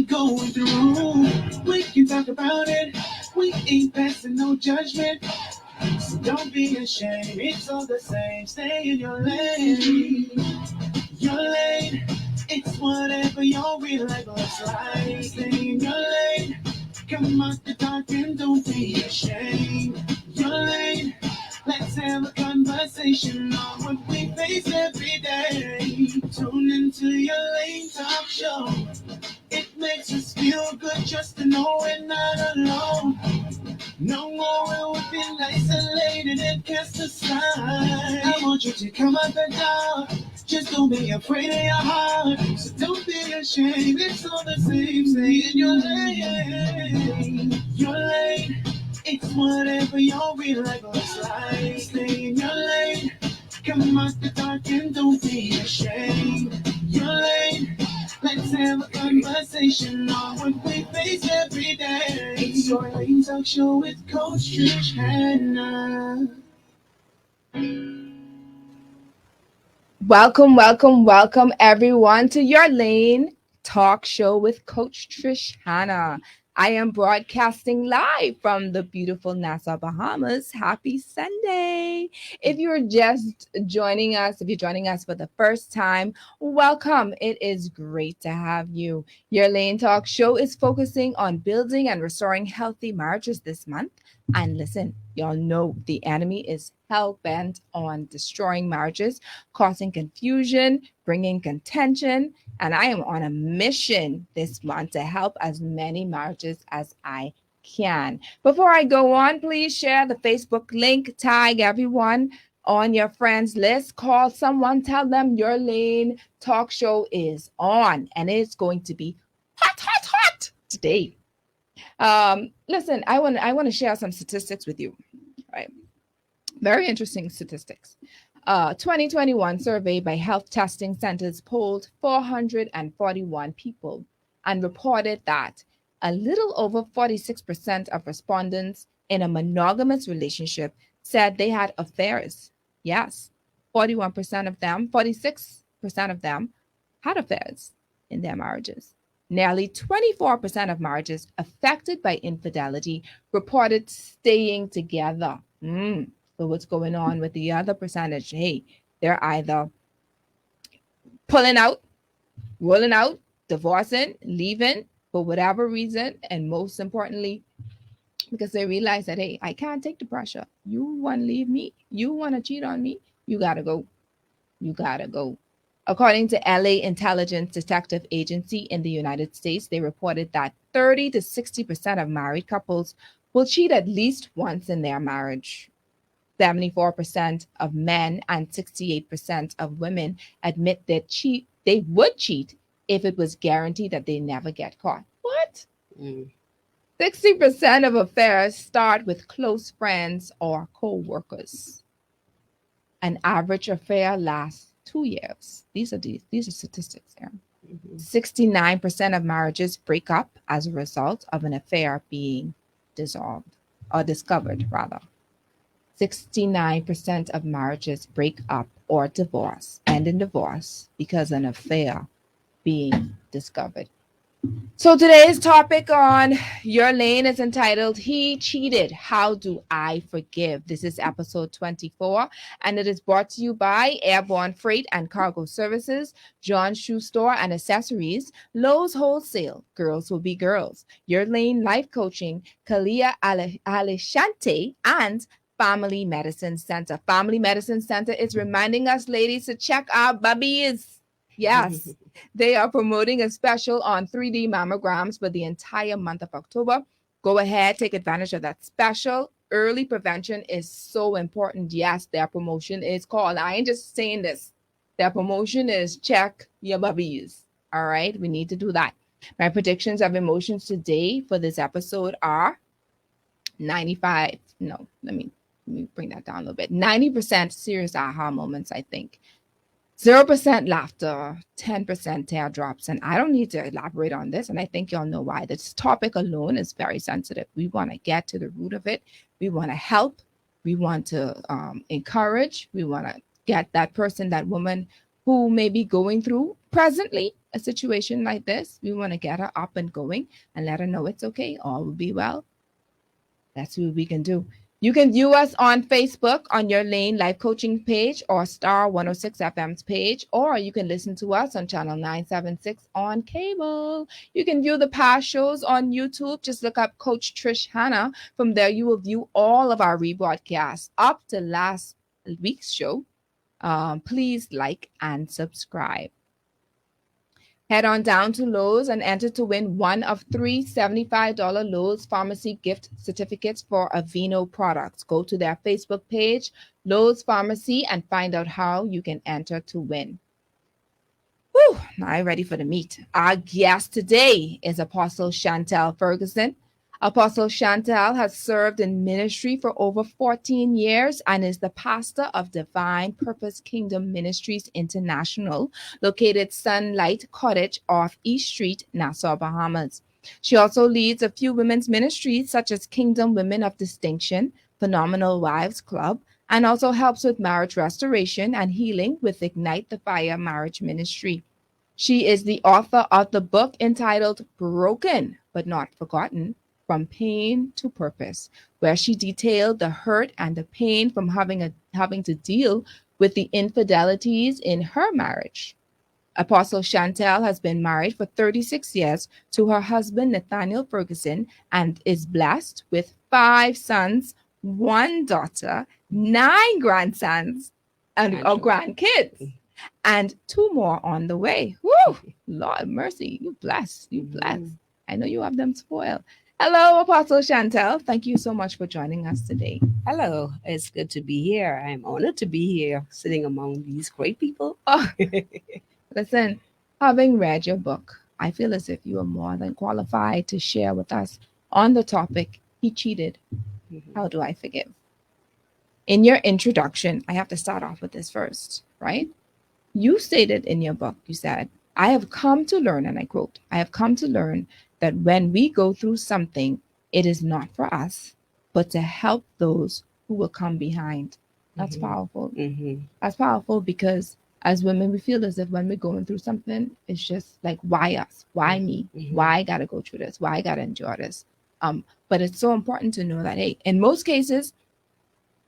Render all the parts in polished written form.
we going through. We can talk about it. We ain't passing no judgment. So don't be ashamed. It's all the same. Stay in your lane. Your lane. It's whatever your real life looks like. Stay in your lane. Come out the dark and don't be ashamed. Your lane. Let's have a conversation on what we face every day. Tune into your lane talk show. It makes us feel good just to know we're not alone. No more will we feel isolated and cast aside. I want you to come out the dark. Just don't be afraid of your heart. So don't be ashamed. It's all the same. Stay in your lane. Your lane. It's whatever your real life looks like. Stay in your lane. Come out the dark and don't be ashamed. Your lane. Let's have a conversation on what we face every day. It's your lane talk show with Coach Trish Hannah. Welcome, everyone, to your lane talk show with Coach Trish Hannah. I am broadcasting live from the beautiful Nassau, Bahamas. Happy Sunday. If you're just joining us, if you're joining us for the first time, welcome. It is great to have you. Your lane talk show is focusing on building and restoring healthy marriages this month. And listen, y'all know the enemy is hell bent on destroying marriages, causing confusion, bringing contention. And I am on a mission this month to help as many marriages as I can. Before I go on, please share the Facebook link, tag everyone on your friends list, call someone, tell them your lane talk show is on, and it's going to be hot today. Listen, I want to share some statistics with you, right? Very interesting statistics. 2021 survey by Health Testing Centers polled 441 people and reported that a little over 46% of respondents in a monogamous relationship said they had affairs. Yes, 41% of them, 46% of them had affairs in their marriages. Nearly 24% of marriages affected by infidelity reported staying together. So what's going on with the other percentage? Hey, they're either pulling out, rolling out, divorcing, leaving for whatever reason, and most importantly, because they realize that, hey, I can't take the pressure. You want to leave me? You want to cheat on me? You got to go. You got to go. According to LA Intelligence Detective Agency in the United States, they reported that 30 to 60% of married couples will cheat at least once in their marriage. 74% of men and 68% of women admit that they would cheat if it was guaranteed that they never get caught. What? 60% of affairs start with close friends or co-workers. An average affair lasts 2 years. These are statistics here. 69% of marriages break up as a result of an affair being dissolved or discovered, rather. 69% of marriages break up or end in divorce because an affair being discovered. So today's topic on Your Lane is entitled, He Cheated, How Do I Forgive? This is episode 24, and it is brought to you by Airborne Freight and Cargo Services, John's Shoe Store and Accessories, Lowe's Wholesale, Girls Will Be Girls, Your Lane Life Coaching, Kalia Alishante, and Family Medicine Center. Family Medicine Center is reminding us, ladies, to check our bubbies. Yes, they are promoting a special on 3D mammograms for the entire month of October. Go ahead, take advantage of that special. Early prevention is so important. Yes, their promotion is called, I ain't just saying this. Their promotion is check your bubbies. All right, we need to do that. My predictions of emotions today for this episode are 95. No, let me bring that down a little bit. 90% serious aha moments, I think. 0% laughter, 10% teardrops. And I don't need to elaborate on this. And I think y'all know why. This topic alone is very sensitive. We want to get to the root of it. We want to help. We want to encourage. We want to get that person, that woman who may be going through presently a situation like this. We want to get her up and going and let her know it's okay, all will be well. That's what we can do. You can view us on Facebook on your Lane Life Coaching page or Star 106 FM's page, or you can listen to us on Channel 976 on cable. You can view the past shows on YouTube. Just look up Coach Trish Hannah. From there, you will view all of our rebroadcasts up to last week's show. Please like and subscribe. Head on down to Lowe's and enter to win one of three $75 Lowe's Pharmacy gift certificates for Aveeno products. Go to their Facebook page, Lowe's Pharmacy, and find out how you can enter to win. Whew, now I'm ready for the meat. Our guest today is Apostle Shantel Ferguson. Apostle Chantal has served in ministry for over 14 years and is the pastor of Divine Purpose Kingdom Ministries International, located Sunlight Cottage off East Street, Nassau, Bahamas. She also leads a few women's ministries such as Kingdom Women of Distinction, Phenomenal Wives Club, and also helps with marriage restoration and healing with Ignite the Fire Marriage Ministry. She is the author of the book entitled Broken But Not Forgotten, From Pain to Purpose, where she detailed the hurt and the pain from having to deal with the infidelities in her marriage. Apostle Shantel has been married for 36 years to her husband, Nathaniel Ferguson, and is blessed with 5 sons, 1 daughter, 9 grandsons, and grandkids, and 2 more on the way. Woo! Lord mercy, you bless, you bless. I know you have them spoiled. Hello, Apostle Shantel. Thank you so much for joining us today. Hello, it's good to be here. I'm honored to be here sitting among these great people. Oh, listen, having read your book, I feel as if you are more than qualified to share with us on the topic, He Cheated. How do I forgive? In your introduction, I have to start off with this first, right? You stated in your book, you said, I have come to learn, and I quote, I have come to learn that when we go through something, it is not for us, but to help those who will come behind. That's powerful. That's powerful because as women, we feel as if when we're going through something, it's just like, why us? Why me? Why I got to go through this? Why I got to endure this? But it's so important to know that, hey, in most cases,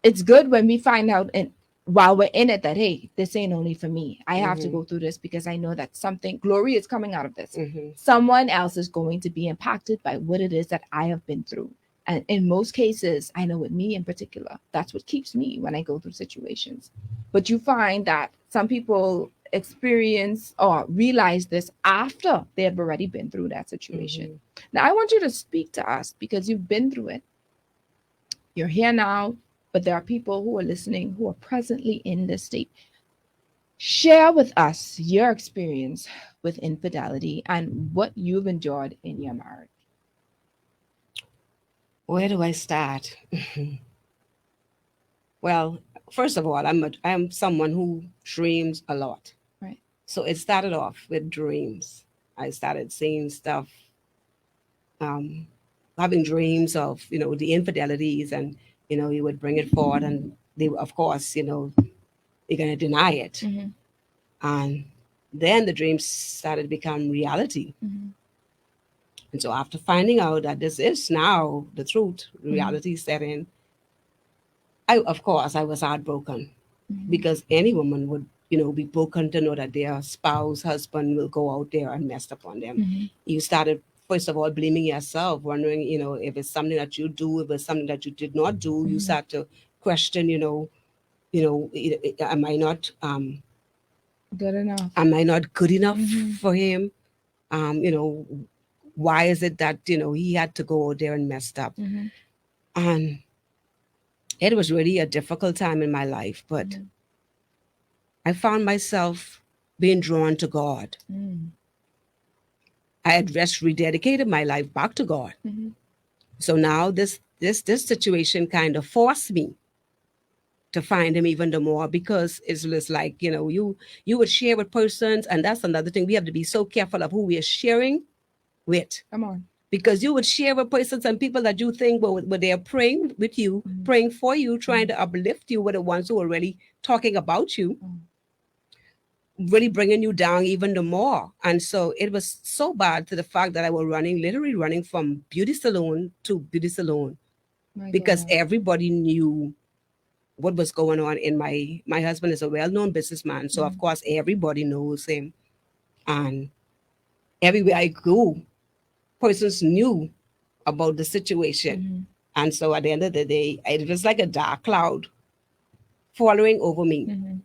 it's good when we find out and while we're in it that, hey, this ain't only for me. I have to go through this because I know that something, glory is coming out of this. Someone else is going to be impacted by what it is that I have been through. And in most cases, I know with me in particular, that's what keeps me when I go through situations. But you find that some people experience or realize this after they have already been through that situation. Now, I want you to speak to us because you've been through it. You're here now. But there are people who are listening who are presently in this state. Share with us your experience with infidelity and what you've endured in your marriage. Where do I start? Well, first of all, I'm someone who dreams a lot. Right. So it started off with dreams. I started seeing stuff, having dreams of, the infidelities, and you would bring it forward, and they, of course, they're going to deny it. And then the dreams started to become reality. And so after finding out that this is now the truth, reality set in, of course, I was heartbroken because any woman would, be broken to know that their spouse, husband will go out there and mess upon them. You started, first of all, blaming yourself, wondering, if it's something that you do, if it's something that you did not do. You start to question, am I not good enough? Am I not good enough for him? Why is it that he had to go out there and messed up? And it was really a difficult time in my life, but I found myself being drawn to God. I had just rededicated my life back to God. So now this situation kind of forced me to find him even the more, because it's just like, you would share with persons, and that's another thing. We have to be so careful of who we are sharing with. Come on. Because you would share with persons and people that you think were they're praying with you, praying for you, trying to uplift you, with the ones who are really talking about you. really bringing you down even the more. And so it was so bad to the fact that I was running, literally running from beauty salon to beauty salon, My because God. everybody knew what was going on. In my husband is a well-known businessman, so of course everybody knows him. And everywhere I go, persons knew about the situation. Mm-hmm. And so at the end of the day, it was like a dark cloud following over me. Mm-hmm.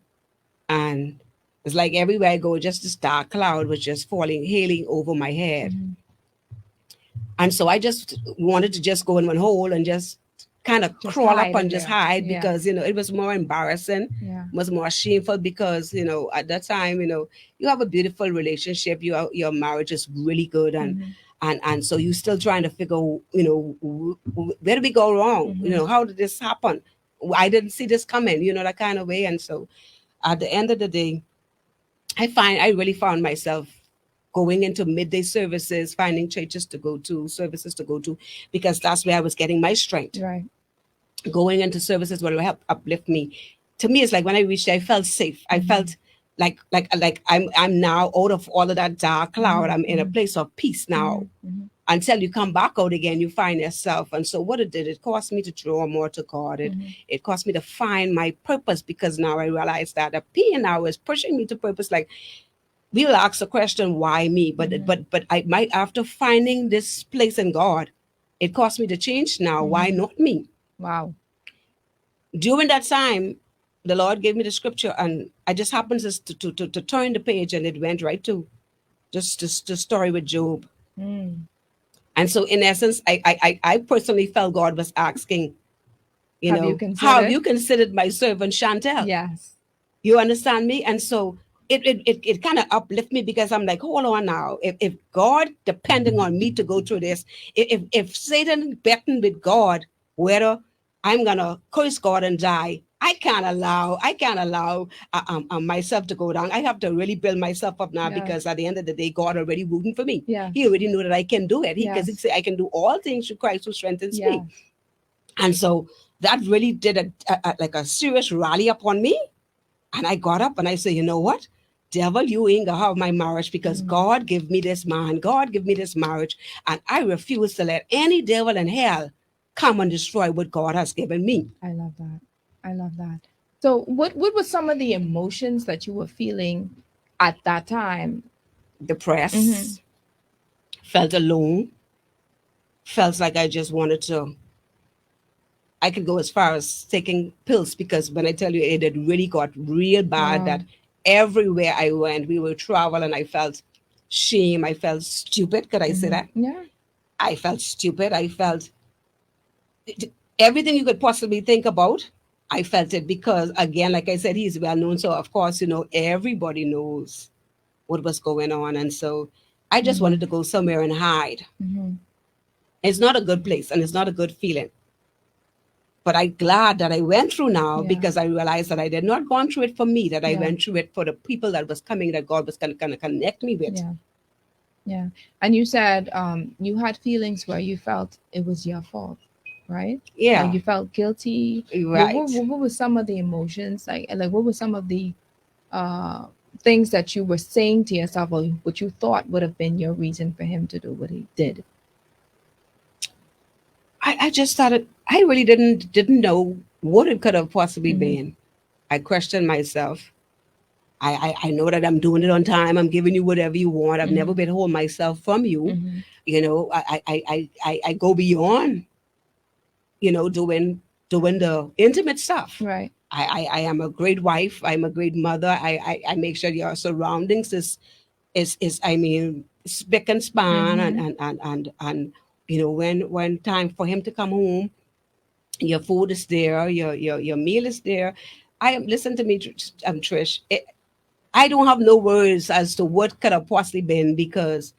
And it's like everywhere I go, just this dark cloud was just falling, hailing over my head. Mm-hmm. And so I just wanted to just go in one hole and just kind of Just crawl up hide in and just there. hide, Yeah. because, it was more embarrassing, Yeah. was more shameful, because, at that time, you have a beautiful relationship, your marriage is really good. And Mm-hmm. and so you're still trying to figure, where did we go wrong? Mm-hmm. How did this happen? I didn't see this coming, that kind of way. And so at the end of the day, I really found myself going into midday services, finding churches to go to, services to go to, because that's where I was getting my strength. Right. Going into services will help uplift me. To me, it's like when I reached there, I felt safe. I felt like I'm now out of all of that dark cloud. I'm in a place of peace now. Mm-hmm. Until you come back out again, you find yourself. And so what it did, it caused me to draw more to God. It caused me to find my purpose, because now I realized that the pain now is pushing me to purpose. Like, we will ask the question, why me? But I might, after finding this place in God, it caused me to change now. Why not me? Wow. During that time, the Lord gave me the scripture, and I just happened to turn the page, and it went right to just the story with Job. Mm. And so, in essence, I personally felt God was asking, Have you how have considered? you considered my servant Chantel? Yes. You understand me? And so it kind of uplift me, because I'm like, hold on now. If God depending on me to go through this, if Satan betting with God whether I'm gonna curse God and die, I can't allow myself to go down. I have to really build myself up now, Yes. because at the end of the day, God already rooting for me. Yes. He already knew that I can do it. Because he Yes. said I can do all things through Christ who strengthens me. Yes. And so that really did like a serious rally upon me. And I got up and I said, you know what? Devil, you ain't gonna have my marriage, because God give me this man. God give me this marriage. And I refuse to let any devil in hell come and destroy what God has given me. I love that. I love that. So, what were some of the emotions that you were feeling at that time? Depressed, felt alone, felt like I just wanted to. I could go as far as taking pills, because when I tell you, it had really got real bad, Wow. that everywhere I went, we would travel, and I felt shame. I felt stupid. Could I say that? Yeah. I felt stupid. I felt everything you could possibly think about. I felt it, because, again, like I said, he's well known. So, of course, everybody knows what was going on. And so I just wanted to go somewhere and hide. Mm-hmm. It's not a good place, and it's not a good feeling. But I'm glad that I went through now, Yeah. because I realized that I did not go through it for me, that I Yeah. went through it for the people that was coming, that God was going to connect me with. Yeah. Yeah. And you said you had feelings where you felt it was your fault, right? Yeah. Like you felt guilty. Right. What were some of the emotions? Like what were some of the things that you were saying to yourself, or what you thought would have been your reason for him to do what he did? I just started, I really didn't know what it could have possibly been. I questioned myself. I know that I'm doing it on time. I'm giving you whatever you want. I've never withhold myself from you. I go beyond, doing the intimate stuff. Right. I am a great wife. I'm a great mother. I make sure your surroundings is I mean, spick and span. And when time for him to come home, your food is there, your meal is there. Listen to me, Trish. I don't have no words as to what could have possibly been, because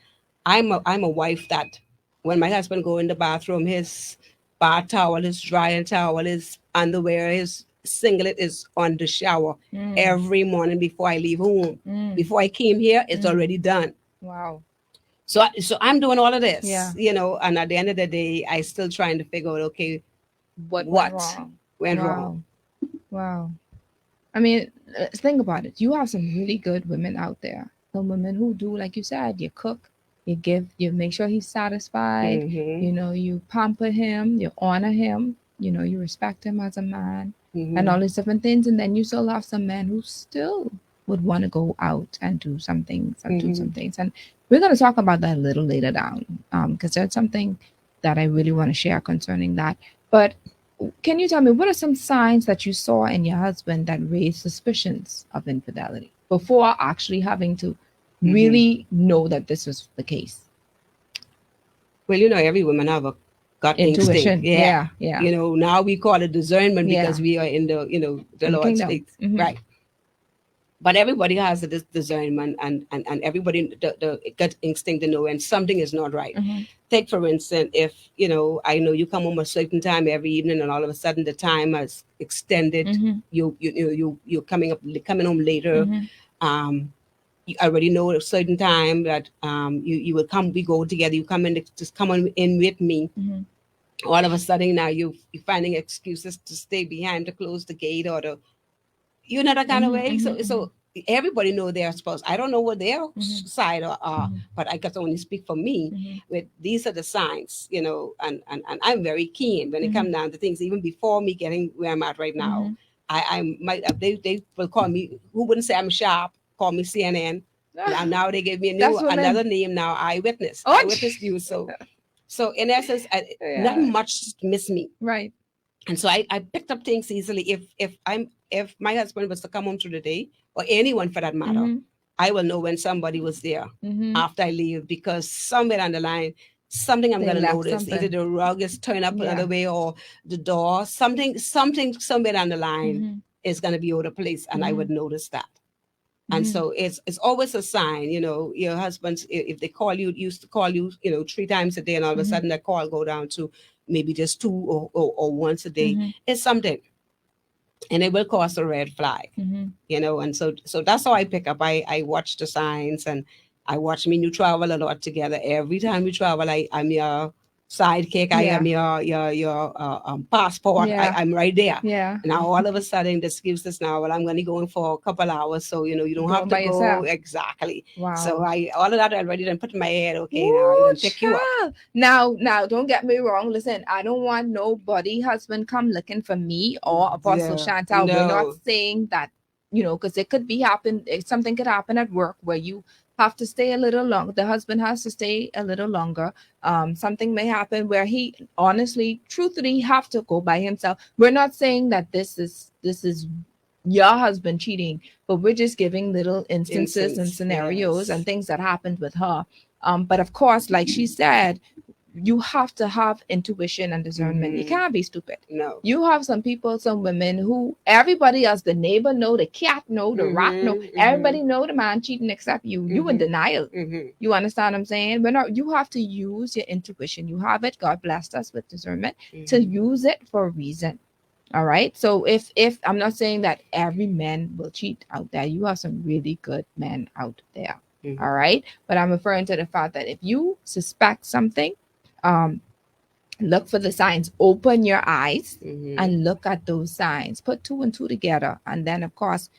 I'm a wife that when my husband go in the bathroom, his bath towel, his drying towel, his underwear, his singlet is on the shower every morning before I leave home. Before I came here, it's already done. Wow. So I'm doing all of this, Yeah. and at the end of the day, I still trying to figure out, okay, What what went wrong? went Wow. wrong. Wow. I mean, think about it. You have some really good women out there. Some women who do, like you said, you cook, you make sure he's satisfied. Mm-hmm. You know, you pamper him, you honor him. You know, you respect him as a man, and Mm-hmm. all these different things. And then you still have some men who still would want to go out and do some things and do Mm-hmm. some things. And we're going to talk about that a little later down, because there's something that I really want to share concerning that. But can you tell me what are some signs that you saw in your husband that raised suspicions of infidelity before actually having to Mm-hmm. really know that this was the case? Well, you know, every woman have a gut instinct. Intuition. Yeah. Yeah, yeah. You know, now we call it discernment Yeah. because we are in the, the In the Lord's kingdom. faith. Hmm. Right. But everybody has a discernment, and everybody, the gut instinct to know when something is not right. Hmm. Take, for instance, if, I know you come home a certain time every evening and all of a sudden the time has extended, Hmm. you're coming home later. Hmm. Um, you already know a certain time that you will come, we go together, you come in, just come on in with me. Hmm. All of a sudden now you're finding excuses to stay behind, to close the gate, or to, that kind of Hmm. way. So Hmm. everybody know their spouse. I don't know what their Hmm. side are, Hmm. but I can only speak for me. Hmm. With these are the signs, and I'm very keen when it Hmm. comes down to things. Even before me getting where I'm at right now, Hmm. I might they will call me. Who wouldn't say I'm sharp? Call me CNN. And now they gave me That's another women. name now. Oh, Eyewitness news. So in essence, not yeah. much miss me. Right. And so I picked up things easily. If my husband was to come home through the day, or anyone for that matter, Hmm. I will know when somebody was there Hmm. after I leave, because somewhere on the line, something I'm They gonna left notice. Either something. the rug is turned up Yeah. another way, or the door, something somewhere on the line Hmm. is gonna be out of place, and I Hmm. would notice that. And Hmm. so it's always a sign. Your husbands, if they call you, used to call you, 3 times a day, and all of a Hmm. sudden that call go down to maybe just two, or once a day. Hmm. It's something, and it will cause a red flag. Hmm. And so that's how I pick up. I watch the signs, and I watch me. You travel a lot together. Every time we travel, I'm your sidekick. I am Yeah. your passport. Yeah. I'm right there. Yeah. Now all of a sudden, the excuses now. Well, I'm going to go in for a couple hours, so you don't have Going to by go yourself. exactly. So Wow. I all of that I already done put in my head. Okay, now I Ooh, done pick you up. child. Now, don't get me wrong. Listen, I don't want nobody husband come looking for me or Apostle Yeah, Chantal. We're not no. saying that, because it could be happen. Something could happen at work where you have to stay a little long. The husband has to stay a little longer. Something may happen where he honestly, truthfully, have to go by himself. We're not saying that this is your husband cheating, but we're just giving little instances and Incense. scenarios and Yes. things that happened with her. But of course, like she said, you have to have intuition and discernment. You Mm-hmm. can't be stupid. No. You have some people, some women who everybody else, the neighbor know, the cat know, the rat know, Mm-hmm. Mm-hmm. everybody know the man cheating except you. You in Mm-hmm. denial. Mm-hmm. You understand what I'm saying? But no, you have to use your intuition. You have it. God blessed us with discernment to Mm-hmm. use it for a reason. All right. So if I'm not saying that every man will cheat out there, you have some really good men out there. Mm-hmm. All right. But I'm referring to the fact that if you suspect something, um, look for the signs. Open your eyes Mm-hmm. and look at those signs. Put two and two together, and then of course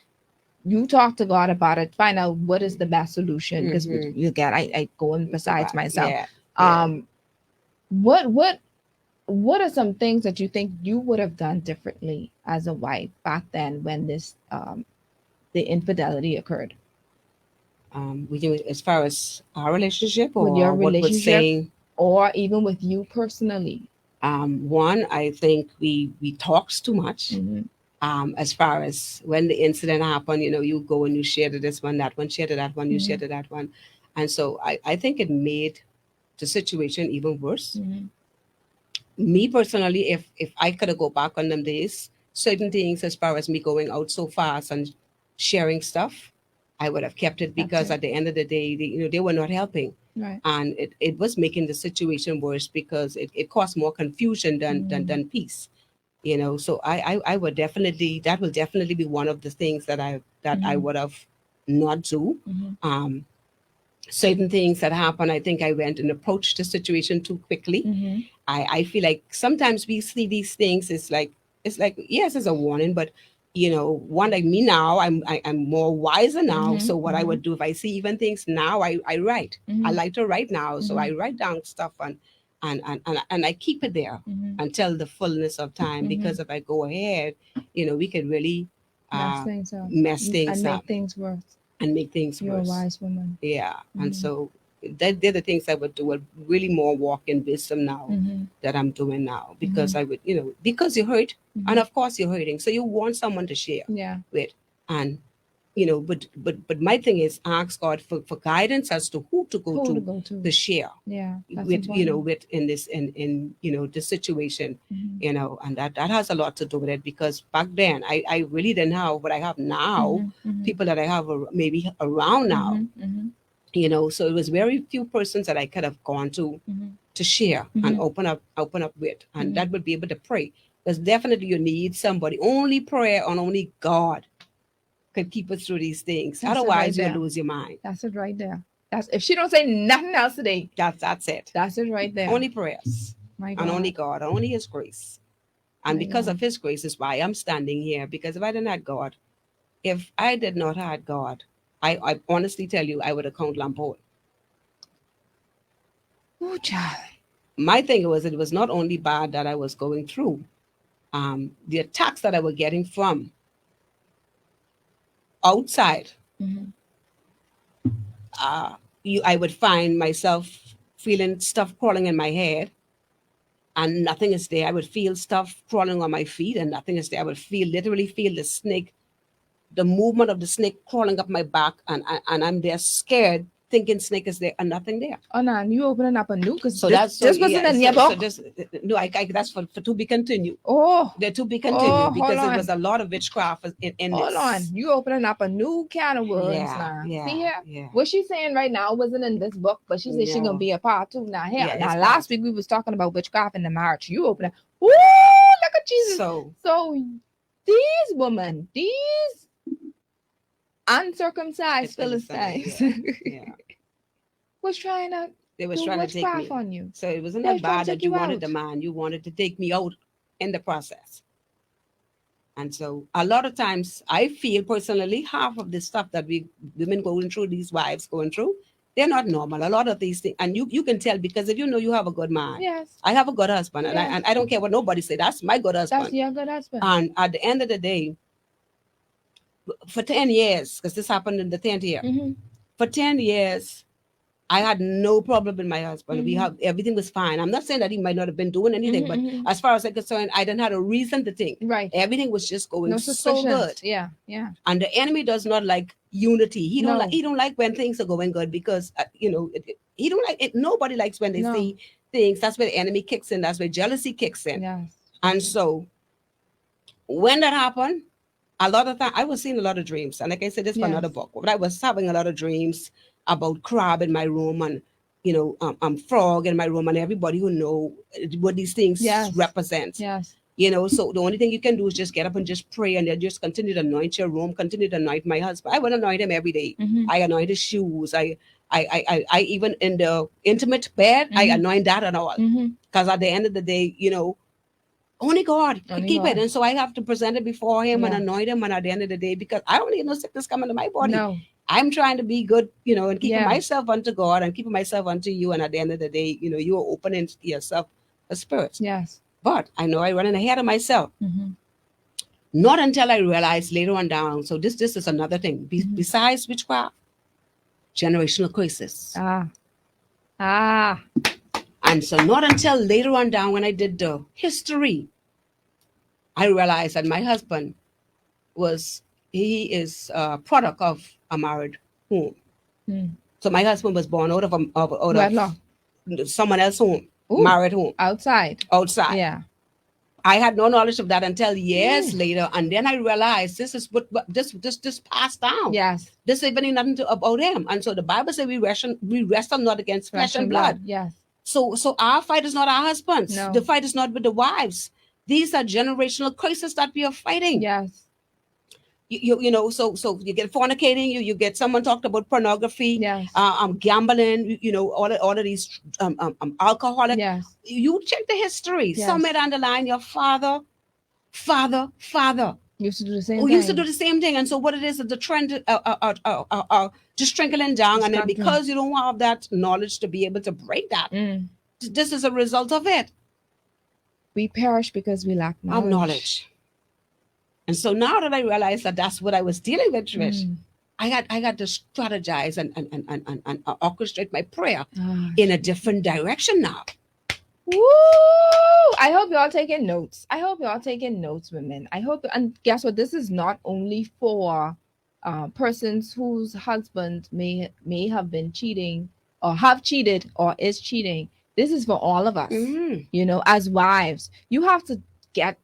you talk to God about it. Find out what is the best solution. Because Mm-hmm. you get, I go in Go besides back. myself. Yeah. Yeah. Um, what are some things that you think you would have done differently as a wife back then when this the infidelity occurred As far as our relationship, with your or what was relationship saying, or even with you personally? one, I think we talks too much. Hmm. As far as when the incident happened, you go and you share to this one, that one, share to that one, you share Hmm. to that one. And so I think it made the situation even worse. Hmm. Me personally, if I could have go back on them days, certain things as far as me going out so fast and sharing stuff, I would have kept it, That's because it. at the end of the day, they were not helping. Right. And it was making the situation worse, because it caused more confusion Mm-hmm. than peace. So I would definitely, that will definitely be one of the things that I Hmm. would have not do. Hmm. um Certain things that happen, I think I went and approached the situation too quickly. I feel like sometimes we see these things, it's like, yes, it's a warning, but one like me now, I'm more wiser now. Mhm, So what I mhm. would do if I see even things now, I write. I Mhm, like to write now, so I mhm, write down stuff and I keep it there mhm, until the fullness of time. Because mhm. if I go ahead, we could really Mess uh, things up mess and things make up things worse. and make things You're a worse. wise woman. Yeah, and Mhm, so they're the things I would do. I really more walk in wisdom now mhm, that I'm doing now, because mhm, I would, because you hurt, and mhm. of course you're hurting, so you want someone to share Yeah. with. And but my thing is ask God for guidance as to who to go Who to to go to? share Yeah, that's with, important. with in this in this situation, Mhm, and that has a lot to do with it. Because back then I really didn't have what I have now, mhm, mhm, people that I have maybe around now, mhm, mhm, so it was very few persons that I could have gone mhm, to share and mhm, open up with, and mhm. that would be able to pray. Because definitely you need somebody. Only prayer and only God could keep us through these things. That's it right Otherwise you'll there. lose your mind. That's it right there. That's if she don't say nothing else today. That's it. That's it right there. Only prayers My and only God. God, and only His grace. And My because God. of His grace is why I'm standing here. Because if I didn't have God, if I did not have God, I honestly tell you, I would have count lamport. Oh, child. My thing was, it was not only bad that I was going through, the attacks that I was getting from outside. Mhm. uh, I would find myself feeling stuff crawling in my head and nothing is there. I would feel stuff crawling on my feet and nothing is there. I would literally feel the snake, the movement of the snake crawling up my back, and I'm there scared, thinking snake is there and nothing there. Oh, no, you opening up a new because So this that's so this wasn't yeah. in your So book. just no, that's for to be continued. Oh, They're to be oh, continued hold because it was on. a lot of witchcraft in Hold on. this. You opening up a new can of worms Yeah, now. See yeah, here? yeah. What she's saying right now wasn't in this book, but she said she's gonna No, be a part two. Now here. yeah, it's Now last part. week we was talking about witchcraft in the marriage. You open it. Woo! Look at Jesus. So So these women, these uncircumcised it's Philistine. Philistines Yeah, yeah. was trying to They was do trying to take witchcraft me. on you. So it wasn't They that was trying to bad take that you you wanted out. the man. You wanted to take me out in the process. And so a lot of times I feel personally half of the stuff that we women going through, these wives going through, they're not normal. A lot of these things, and you can tell because if you have a good man, Yes. I have a good husband, and Yes. I don't care what nobody say. That's my good That's husband. your good husband. And at the end of the day, for 10 years, because this happened in the 10th year, Mm-hmm. for 10 years, I had no problem with my husband. We Mm-hmm. have everything was fine. I'm not saying that he might not have been doing anything, but Mm-hmm. as far as I'm concerned, I didn't have a reason to think. Right. Everything was just going No so suspicions. good. Yeah. Yeah. And the enemy does not like unity. No. He don't like when things are going good because he don't like it. Nobody likes when they No. see things. That's where the enemy kicks in. That's where jealousy kicks in. Yes. And so when that happened, a lot of time I was seeing a lot of dreams, and like I said, this for another Yes. book. But I was having a lot of dreams about crab in my room, and frog in my room, and everybody who know what these things Yes. represent. Yes. So the only thing you can do is just get up and just pray, and then just continue to anoint your room, continue to anoint my husband. I would anoint him every day. Mm-hmm. I anoint his shoes. I even in the intimate bed, I Mm-hmm. anoint that and all. Mm-hmm. Because at the end of the day, only God can Only keep it. God. And so I have to present it before Him and Yeah. anoint Him. And at the end of the day, because I don't need no sickness coming to my body. No. I'm trying to be good, and keeping Yeah. myself unto God and keeping myself unto you. And at the end of the day, you are opening yourself a spirit. Yes. But I know I'm running ahead of myself. Mm-hmm. Not until I realized later on down. So this is another thing. Mm-hmm. Besides witchcraft, generational curses. Ah. And so not until later on down when I did the history, I realized that my husband he is a product of a married home. Mm. So my husband was born out of Wedlock. someone else's home, Ooh. married home, Outside. outside. Yeah. I had no knowledge of that until years later, and then I realized this is what this passed down. Yes. This even nothing about him. And so the Bible says we wrestle not against flesh and blood. Yes. So our fight is not our husbands. No. The fight is not with the wives. These are generational curses that we are fighting. Yes. So you get fornicating, you get someone talked about pornography, Yes. Gambling, all of these alcoholic. Yes. You check the history. Yes. Somewhere down the line, your father Used to do the same who thing. used to do the same thing. And so what it is the trend just trickling down. Just And then come to- because you don't have that knowledge to be able to break that, this is a result of it. We perish because we lack knowledge. Of knowledge. And so now that I realize that that's what I was dealing with, Trish, I got to strategize and orchestrate my prayer in a different direction now. Woo! I hope y'all taking notes. I hope y'all taking notes, women. I hope, and guess what? This is not only for persons whose husband may have been cheating or have cheated or is cheating. This is for all of us. You know, as wives, you have to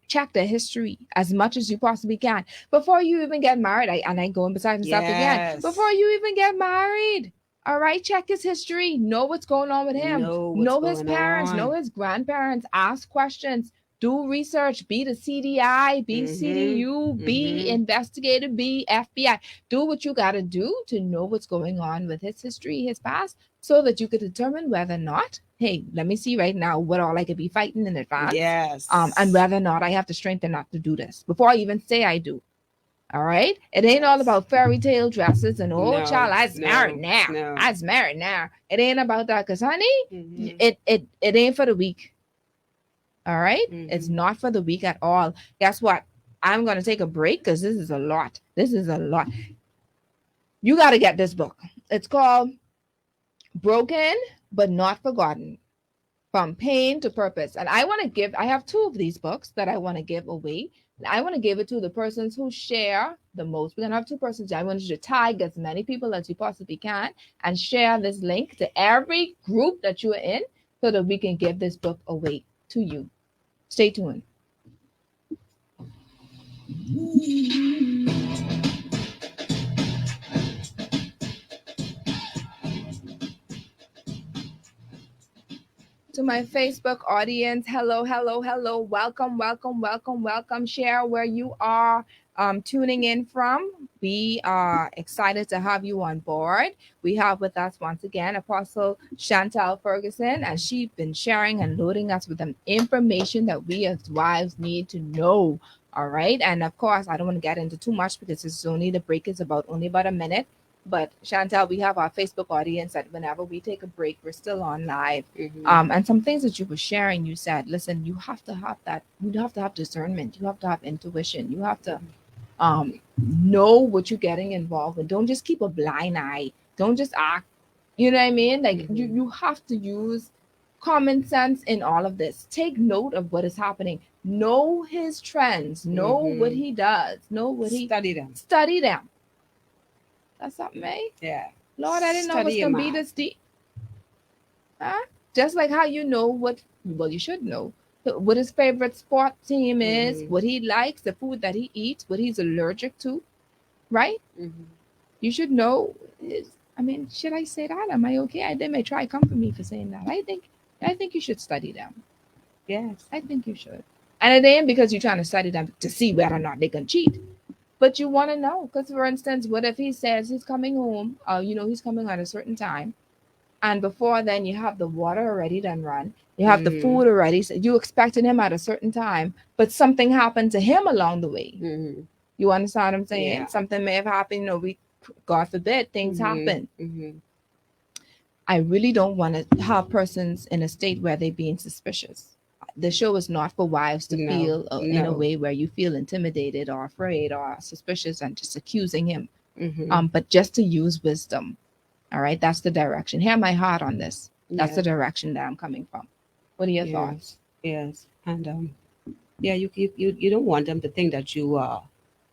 check the history as much as you possibly can before you even get married. I going beside myself again. Before you even get married. All right, check his history. Know what's going on with him. Know his parents. Know his grandparents. Ask questions. Do research. Be the CDI. Be CDU. Be investigator. Be FBI. Do what you got to do to know what's going on with his history, his past, so that you could determine whether or not, hey, let me see right now what all I could be fighting in advance. Yes. And whether or not I have the strength enough to do this before I even say I do. All right, it ain't all about fairy tale dresses and child, I's married now. I's married now. It ain't about that, cause honey, it ain't for the weak. All right, it's not for the weak at all. Guess what? I'm gonna take a break because this is a lot. This is a lot. You got to get this book. It's called Broken but Not Forgotten: From Pain to Purpose. And I have 2 of these books that I want to give away. I want to give it to the persons who share the most. We're going to have 2 persons. I want you to tag as many people as you possibly can and share this link to every group that you are in so that we can give this book away to you. Stay tuned. To my Facebook audience, hello. Welcome. Share where you are tuning in from. We are excited to have you on board. We have with us once again Apostle Chantal Ferguson, and she's been sharing and loading us with the information that we as wives need to know. All right. And of course, I don't want to get into too much because this is only, the break is only about a minute. But Chantal, we have our Facebook audience that whenever we take a break, we're still on live. And some things that you were sharing, you said, listen, you have to have that. You have to have discernment. You have to have intuition. You have to know what you're getting involved in. Don't just keep a blind eye. Don't just act. You know what I mean? Like you have to use common sense in all of this. Take note of what is happening. Know his trends. Know what he does. Know what Study them. Study them. That's something, eh? Yeah. Lord, I didn't know it was going to be this deep. Huh? Just like how you know you should know what his favorite sport team is, what he likes, the food that he eats, what he's allergic to, right? You should know. Should I say that? Am I okay? They may try come for me for saying that. I think you should study them. Yes. I think you should. And it ain't because you're trying to study them to see whether or not they can cheat. But you want to know, because for instance, what if he says he's coming home, he's coming at a certain time, and before then you have the water already done run, you have the food already, so you expected him at a certain time, but something happened to him along the way. You understand what I'm saying? Yeah. Something may have happened, God forbid, things happen. I really don't want to have persons in a state where they're being suspicious. The show is not for wives to feel in a way where you feel intimidated or afraid or suspicious and just accusing him. But just to use wisdom. All right. That's the direction. Hear my heart on this. That's the direction that I'm coming from. What are your thoughts? Yes. And you don't want them to think that you are.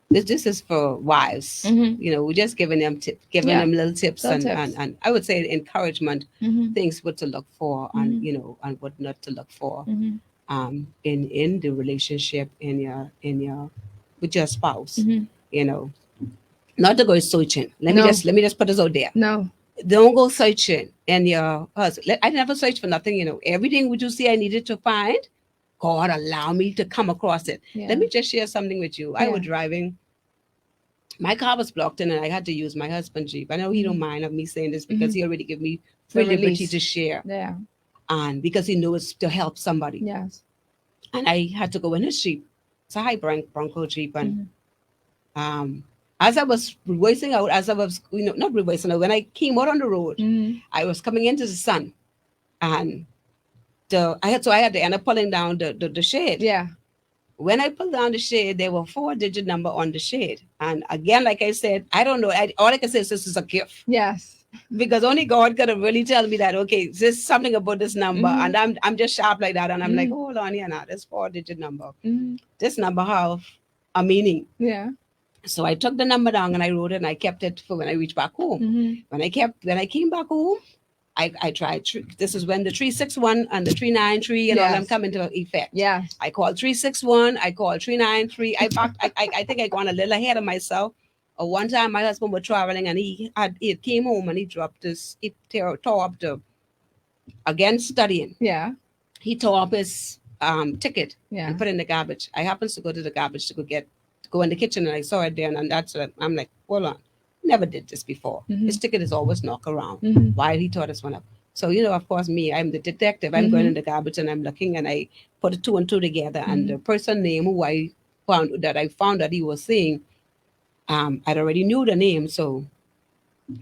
This is for wives. We're just giving them them little tips and I would say encouragement, things what to look for and and what not to look for in the relationship in your with your spouse. Not to go searching. Let me just put this out there. No. Don't go searching in your husband. I never search for nothing. Everything would you see I needed to find, God allow me to come across it. Let me just share something with you. I was driving. My car was blocked in and I had to use my husband's Jeep. I know he don't mind of me saying this because he already gave me free liberty to share. Yeah. And because he knows to help somebody. Yes. And I had to go in his Jeep. It's a high Bronco Jeep. And As I was reversing out, as I was, not reversing out, when I came out on the road, I was coming into the sun, and I had to end up pulling down the shade. Yeah. When I pulled down the shade, there were 4-digit number on the shade. And again, like I said, I don't know. All I can say is this is a gift. Yes. Because only God could really tell me that, okay, there's something about this number. And I'm just sharp like that. And I'm like, hold on here now, this 4-digit number. This number have a meaning. Yeah. So I took the number down and I wrote it and I kept it for when I reached back home. When I came back home, I tried. This is when the 361 and the 393 and all them come into effect. Yeah. I called 361. I called 393. I think I gone a little ahead of myself. One time my husband was traveling and he came home and he dropped this. He tore up again studying. Yeah. He tore up his ticket and put it in the garbage. I happened to go to the garbage to go in the kitchen and I saw it there and that's what I'm like, hold on. Never did this before. His ticket is always knocked around while he tore this one up. So, of course, me, I'm the detective. I'm going in the garbage and I'm looking and I put the 2 and 2 together. And the person name who I found that he was saying, I'd already knew the name. So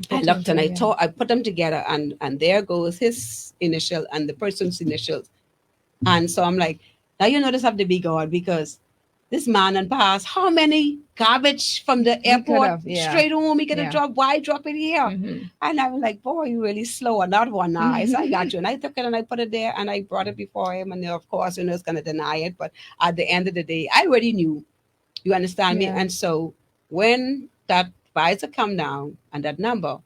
I looked and I put them together and there goes his initial and the person's initials. And so I'm like, now this have to be God because this man and pass how many garbage from the airport straight home he could have dropped. Why drop it here? And I was like, boy, you really slow on that one now. I said, I got you. And I took it and I put it there and I brought it before him. And of course, it's going to deny it. But at the end of the day, I already knew. You understand me? And so when that visor come down and that number,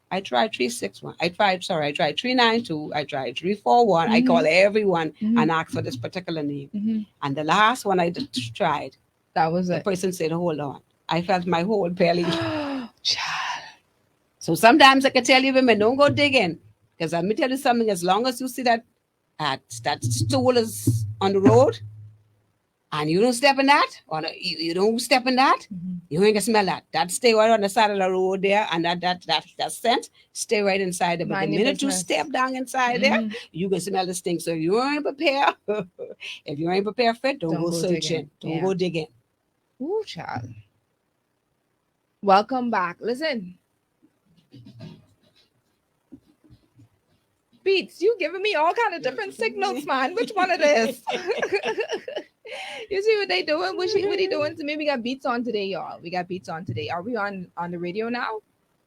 I tried 361. I tried 392. I tried 341. I called everyone and asked for this particular name. And the last one I tried, that was the it. person said, hold on. I felt my whole belly. So sometimes I can tell you women, don't go digging. Because let me tell you something, as long as you see that stool is on the road, and you don't step in that, or you don't step in that, you ain't gonna smell that. That stay right on the side of the road there, and that scent stay right inside there. But the minute you step down inside there, you can smell this thing. So if you ain't prepared, for it, don't go searching. Don't go digging. Ooh, child. Welcome back. Listen. Beats, you giving me all kind of different signals, man. Which one it is? You see what they doing? What he doing to me? We got beats on today, y'all. We got beats on today. Are we on the radio now?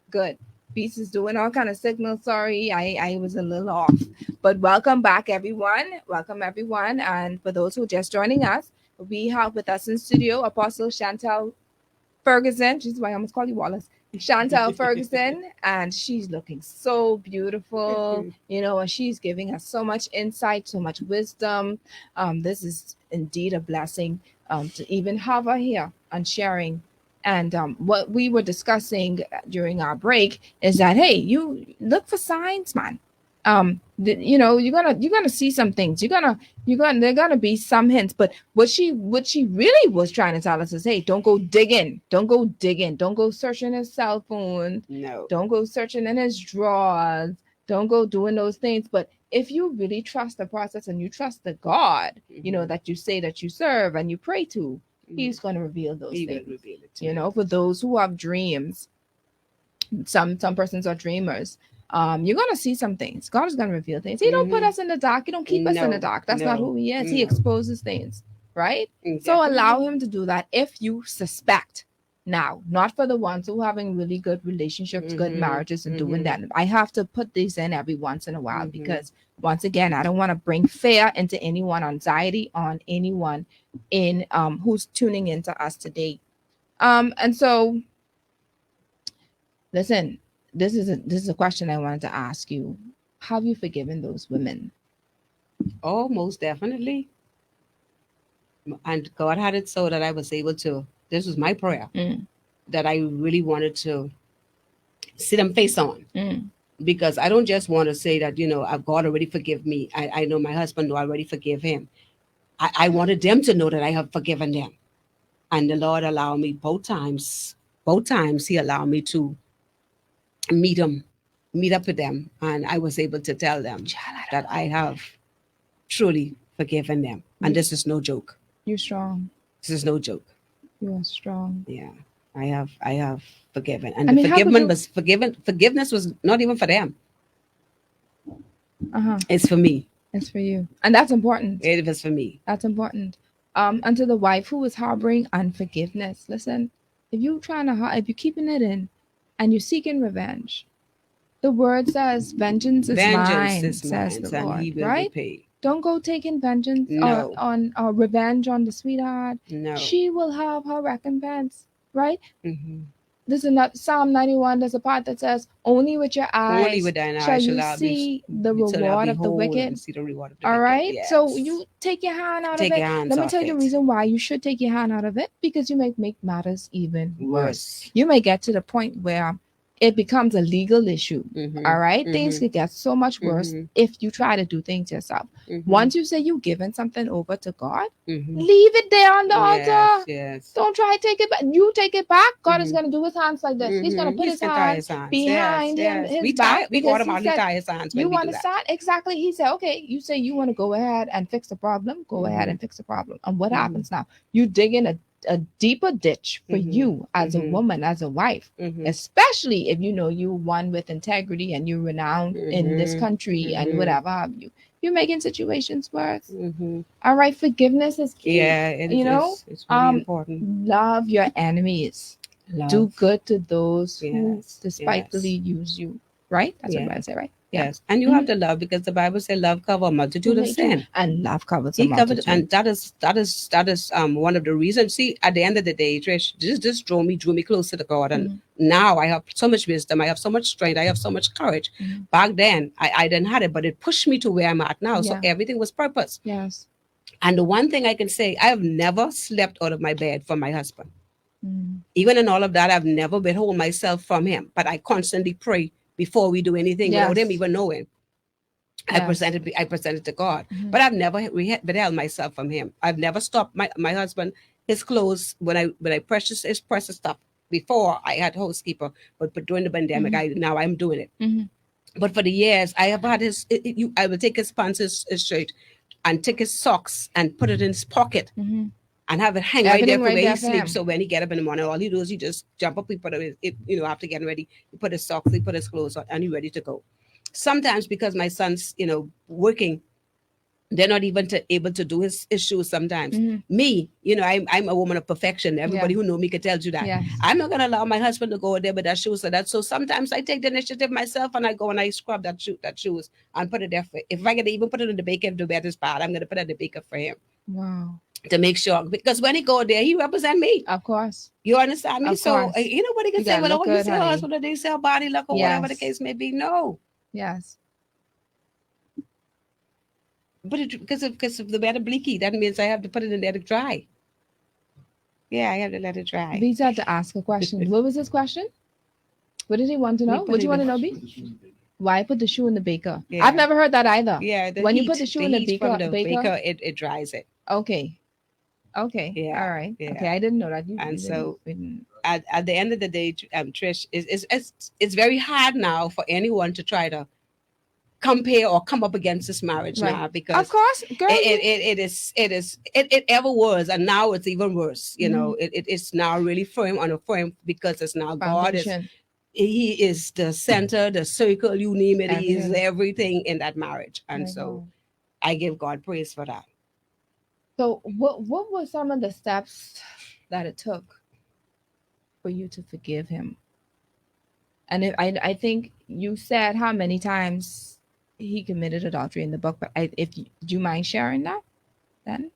Good. Beats is doing all kind of signals. Sorry, I was a little off. But welcome back, everyone. Welcome, everyone. And for those who are just joining us, we have with us in studio Apostle Shantel Ferguson. She's why I almost call you Wallace. Chantal Ferguson, and she's looking so beautiful, and she's giving us so much insight, so much wisdom. This is indeed a blessing to even have her here and sharing. And what we were discussing during our break is that, hey, you look for signs, man. You're gonna see some things. They're gonna be some hints. But what she really was trying to tell us is, hey, don't go digging. Don't go searching his cell phone. No. Don't go searching in his drawers. Don't go doing those things. But if you really trust the process and you trust the God, that you say that you serve and you pray to, He's gonna reveal those things. Will reveal it for those who have dreams. Some persons are dreamers. You're gonna see some things. God is gonna reveal things. He don't put us in the dark. He don't keep us in the dark. That's not who He is. He exposes things, right? So allow Him to do that if you suspect. Now, not for the ones who are having really good relationships, good marriages, and doing that. I have to put these in every once in a while because, once again, I don't want to bring fear into anyone, anxiety on anyone in who's tuning into us today. And so, listen. This is a question I wanted to ask you. Have you forgiven those women? Oh, most definitely. And God had it so that I was able to. This was my prayer that I really wanted to see them face on, because I don't just want to say that God already forgive me. I know my husband already forgive him. I wanted them to know that I have forgiven them, and the Lord allowed me both times. Both times He allowed me to meet up with them, and I was able to tell them that I have truly forgiven them, and this is no joke. You're strong. This is no joke. You are strong. Yeah, I have forgiven, and I the mean, how could you? forgiveness was not even for them. Uh-huh. It's for me. It's for you, and that's important. It was for me. That's important. And to the wife who is harboring unforgiveness, listen, if you trying to, if you're keeping it in, and you're seeking revenge, the word says, "Vengeance is Vengeance mine," is says mine, the and He Lord. will Right? repay. Don't go taking vengeance or No, on or revenge on the sweetheart. no. She will have her recompense. Right? Mm-hmm. There's a Psalm 91. There's a part that says, "Only with your Only eyes with thine shall eyes you shall I be, see the shall I reward of the behold and wicked." see the reward of the All wicked. right. So Yes. you take your hand out of Take it. your hands Let me off tell you the it. reason why you should take your hand out of it, because you make matters even worse. Worse. You may get to the point where it becomes a legal issue. Mm-hmm. All right. Mm-hmm. Things could get so much worse Mm-hmm. if you try to do things yourself. Mm-hmm. Once you say you've given something over to God, Mm-hmm. leave it there on the Yes, altar. yes. Don't try to take it back. You take it back. God is Mm-hmm. going to do his hands like this. He's going to Mm-hmm. put He's his gonna tie hand his hands. behind Yes, him, yes. his back, We because he automatically said, tie his hands when "You we do that. understand?" Exactly. He said, "Okay, you say you want to go ahead and fix the problem. Go ahead Mm-hmm. and fix the problem." And what Mm-hmm. happens now? You dig in a deeper ditch for Mm-hmm. you as a Mm-hmm. woman, as a wife, Mm-hmm. especially if you know you one with integrity and you're renowned in this Mm-hmm. country and Mm-hmm. whatever have you. You're making situations worse. Mm-hmm. All right, forgiveness is key. Yeah, it You know, is. It's really important. love your enemies. Do Love. good to those who Yes. despitefully Yes. use you. Right? That's what the Yeah. Bible say, right? Yeah. Yes. And you have to love, because the Bible says love cover a multitude of sin. And love covers a He covered, multitude. and that is one of the reasons. See, at the end of the day, Trish, this drew me closer to God, and now I have so much wisdom, I have so much strength, I have so much courage. Back then, I didn't have it, but it pushed me to where I'm at now. So Yeah. everything was purpose. Yes. And the one thing I can say, I have never slept out of my bed for my husband. Mm. Even in all of that, I've never withhold myself from him. But I constantly pray before we do anything, without him Yes. even knowing. I Yes. presented to God, but I've never withheld myself from him. I've never stopped my husband, his clothes, when I purchased his precious stuff. Before I had housekeeper, but during the pandemic, I'm doing it. But for the years, I have had I will take his pants, his shirt, and take his socks and put it in his pocket and have it hang right there Everything for right where there he for him. sleeps. So when he get up in the morning, all he does, he just jump up, he put it, after getting ready, he put his socks, he put his clothes on, and he ready to go. Sometimes because my son's, working, they're not even able to do his shoes sometimes. Me, I'm a woman of perfection. Everybody who know me can tell you that. Yes. I'm not going to allow my husband to go there with that shoes or that. So sometimes I take the initiative myself, and I go and I scrub that shoes and put it there. If I can even put it in the baker, if the bed is bad, I'm going to put it in the baker for him. Wow. To make sure, because when he go there, he represent me. Of course. You understand me? Of So course. nobody can You say, gotta well, look you good, say honey. husband, or they sell body look, or whatever the Yes. case may be. No. Yes. But because of the weather bleaky, that means I have to put it in there to dry. Yeah, I have to let it dry. Beats had to ask a question. What was his question? What did he want to know? What do you want to know, B? Why put the shoe in the baker? Yeah. I've never heard that either. Yeah, when you put the shoe in the heat baker, from the baker, it dries it. Okay. Okay. Yeah. All right. Yeah. Okay. I didn't know that. At the end of the day, Trish, it's very hard now for anyone to try to compare or come up against this marriage now, because of course, girl, it ever was, and now it's even worse. It's now really firm on a firm, because it's now foundation. God He is the center, the circle, you name it. He is Everything. everything in that marriage, and so I give God praise for that. So what were some of the steps that it took for you to forgive him? And I think you said how many times he committed adultery in the book, but do you mind sharing that then?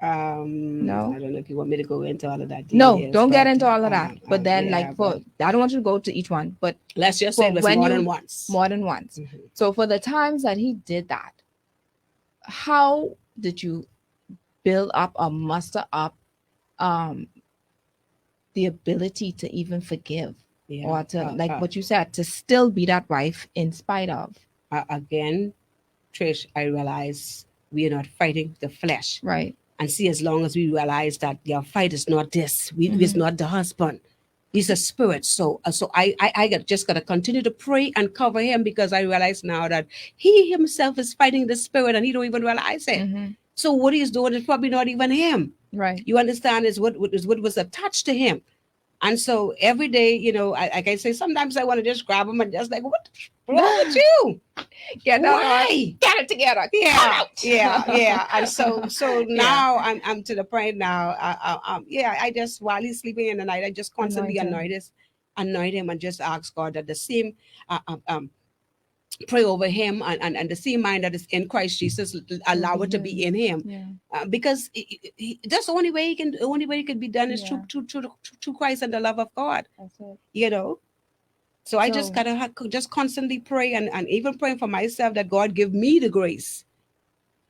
No, I don't know if you want me to go into all of that details. No, don't get into all of that. But then, I don't want you to go to each one, but let's just say it was more than once. More than once. Mm-hmm. So for the times that he did that, how did you build up or muster up the ability to even forgive, or to, what you said, to still be that wife in spite of? Again, Trish, I realize we are not fighting the flesh. Right. And see, as long as we realize that your fight is not this, it's not the husband, he's a spirit. So I just got to continue to pray and cover him, because I realize now that he himself is fighting the spirit and he don't even realize it. Mm-hmm. So what he's doing is probably not even him. Right. You understand? Is what was attached to him. And so every day, like I say, sometimes I want to just grab him and just like, what's wrong with you? Get that Why? Get it together. Come Yeah, out. yeah. And so Yeah. now I'm to the point now. I just, while he's sleeping in the night, I just constantly anoint him and just ask God that the same pray over him, and the same mind that is in Christ Jesus, allow it to be in him. Yeah. Because that's the only way the only way it can be done is through Christ and the love of God. That's it. So I just gotta just constantly pray, and even praying for myself that God give me the grace,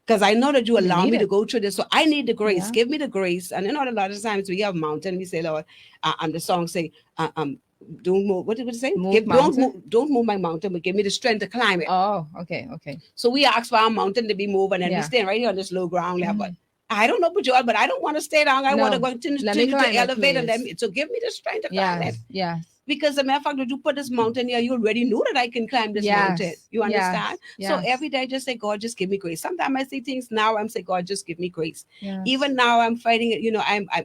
because I know that you allow me to go through this, so I need the grace. Yeah. Give me the grace. And a lot of times we have mountain, we say, Lord, and the song say, don't move. What did it say? Don't move my mountain, but give me the strength to climb it. Oh, okay. So we ask for our mountain to be moved, and then we stand right here on this low ground level. I don't know, but I don't want to stay down. I want to continue to elevate, and so give me the strength to climb it. Yes. Because as a matter of fact, when you put this mountain here, you already know that I can climb this mountain. You understand? Yes. So every day I just say, God, just give me grace. Sometimes I say things now, I'm saying, God, just give me grace. Yes. Even now I'm fighting it,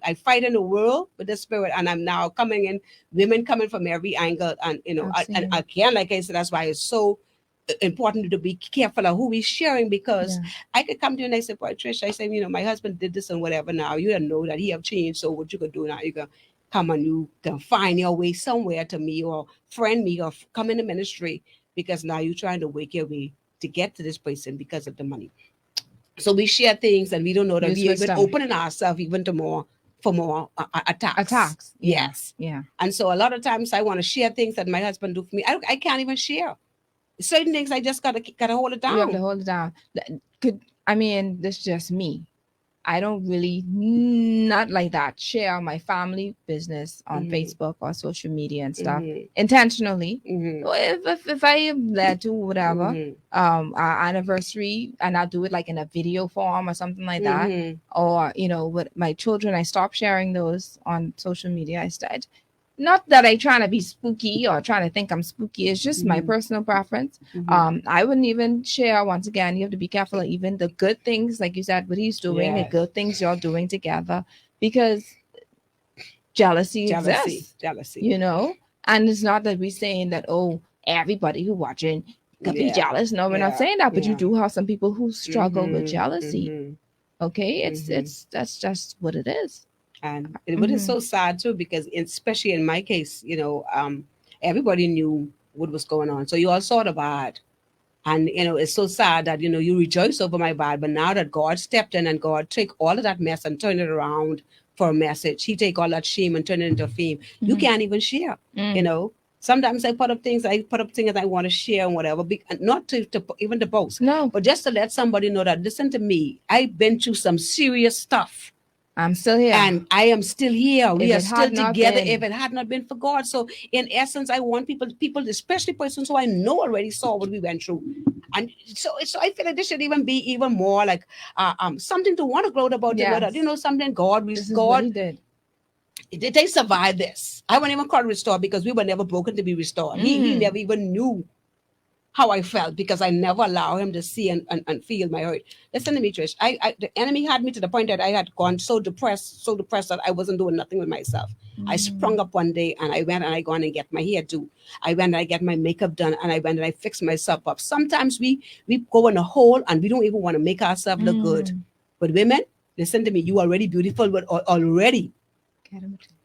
I fight in the world with the spirit, and I'm now coming in, women coming from every angle. And and again, like I said, that's why it's so important to be careful of who we're sharing, because I could come to you and I say, boy, Trish, I say, my husband did this and whatever. Now you don't know that he have changed. So what you could do now, you can come and you can find your way somewhere to me, or friend me, or come in the ministry, because now you're trying to wake your way to get to this person because of the money. So we share things, and we don't know that we're even opening ourselves even to more attacks. Yes. Yeah. And so a lot of times I want to share things that my husband do for me. I can't even share certain things. I just gotta hold it down. You have to hold it down. This is just me. I don't really, not like that, share my family business on Facebook or social media and stuff intentionally. If I am led to whatever, our anniversary, and I'll do it like in a video form or something like that. Or, with my children, I stopped sharing those on social media. I started. Not that I trying to be spooky or trying to think I'm spooky. It's just my personal preference. I wouldn't even share. Once again, you have to be careful of even the good things, like you said, what he's doing, the good things you're doing together, because jealousy exists. And it's not that we're saying that, everybody who watching could be jealous. No, we're not saying that, but you do have some people who struggle with jealousy. Okay, that's just what it is. And it was so sad too, because especially in my case, everybody knew what was going on. So you all saw the bad. And, it's so sad that, you rejoice over my bad. But now that God stepped in and God took all of that mess and turned it around for a message, he take all that shame and turn it into fame. You can't even share, Sometimes I put up things I want to share and whatever, not to even to boast. No. But just to let somebody know that, listen to me, I've been through some serious stuff. I'm still here. And I am still here. We are still together if it had not been for God. So in essence, I want people, especially persons who I know already saw what we went through. And so I feel like this should even be even more like something to want to gloat about. Something God did. They survived this. I won't even call it restored, because we were never broken to be restored. He never even knew how I felt, because I never allowed him to see and feel my hurt. Listen to me, Trish. The enemy had me to the point that I had gone so depressed that I wasn't doing nothing with myself. I sprung up one day, and I went and I gone and get my hair do. I went and I get my makeup done, and I went and I fixed myself up. Sometimes we go in a hole and we don't even want to make ourselves look good. But women, listen to me. You are already beautiful already.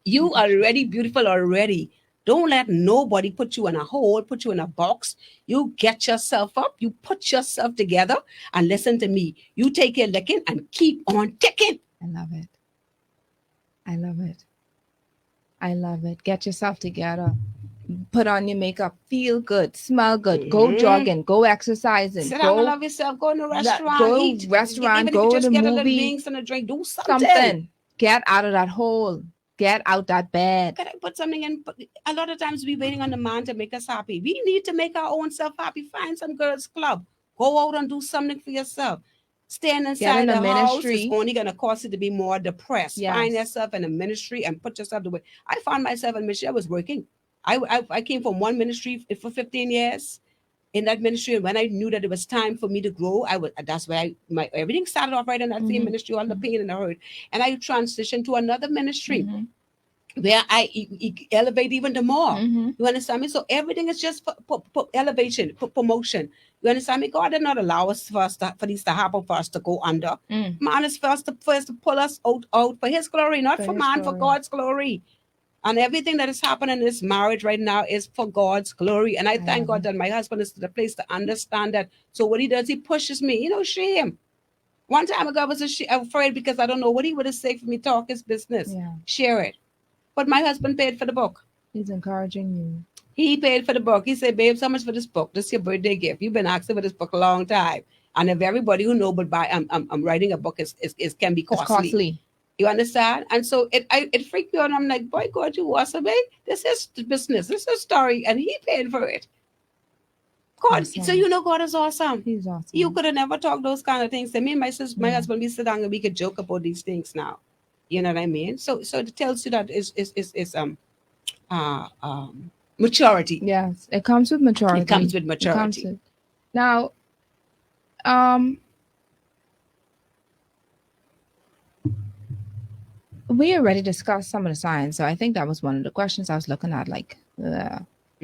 You are already beautiful already. Don't let nobody put you in a hole, put you in a box. You get yourself up. You put yourself together. And listen to me. You take your licking and keep on ticking. I love it. Get yourself together. Put on your makeup. Feel good. Smell good. Go jogging. Go exercising. Sit down and love yourself. Go in a restaurant. Go eat. Restaurant. Go to the get movie. Drinks and a drink. Do something. Get out of that hole. Get out that bed. Can I put something in? A lot of times we're waiting on the man to make us happy. We need to make our own self happy. Find some girls' club. Go out and do something for yourself. Staying inside the house is only going to cause you to be more depressed. Find yourself in a ministry and put yourself the way. I found myself in ministry. I was working. I came from one ministry for 15 years. in that ministry. And when I knew that it was time for me to grow, that's why my everything started off right in that same ministry, all the pain and the hurt. And I transitioned to another ministry where I elevate even the more. You understand me? So everything is just for elevation, for promotion. You understand me? God did not allow us for these to happen for us to go under. Man is first to pull us out for His glory, not for man, for God's glory. And everything that is happening in this marriage right now is for God's glory. And I thank God that my husband is to the place to understand that. So what he does, he pushes me. Shame. One time ago, I was afraid because I don't know what he would have said for me. Talk his business, share it. But my husband paid for the book. He's encouraging you. He paid for the book. He said, "Babe, so much for this book. This is your birthday gift. You've been asking for this book a long time. And if everybody who know but buy, I'm writing a book is can be costly." It's costly. You understand? And so it freaked me out. I'm like, boy, God, you awesome, eh? This is business. This is a story. And he paid for it. God, awesome. So God is awesome. He's awesome. You could have never talked those kind of things to me. My husband, we sit down and we could joke about these things now. You know what I mean? So it tells you that is maturity. Yes, it comes with maturity. It comes with maturity. Now, we already discussed some of the signs, so I think that was one of the questions I was looking at. But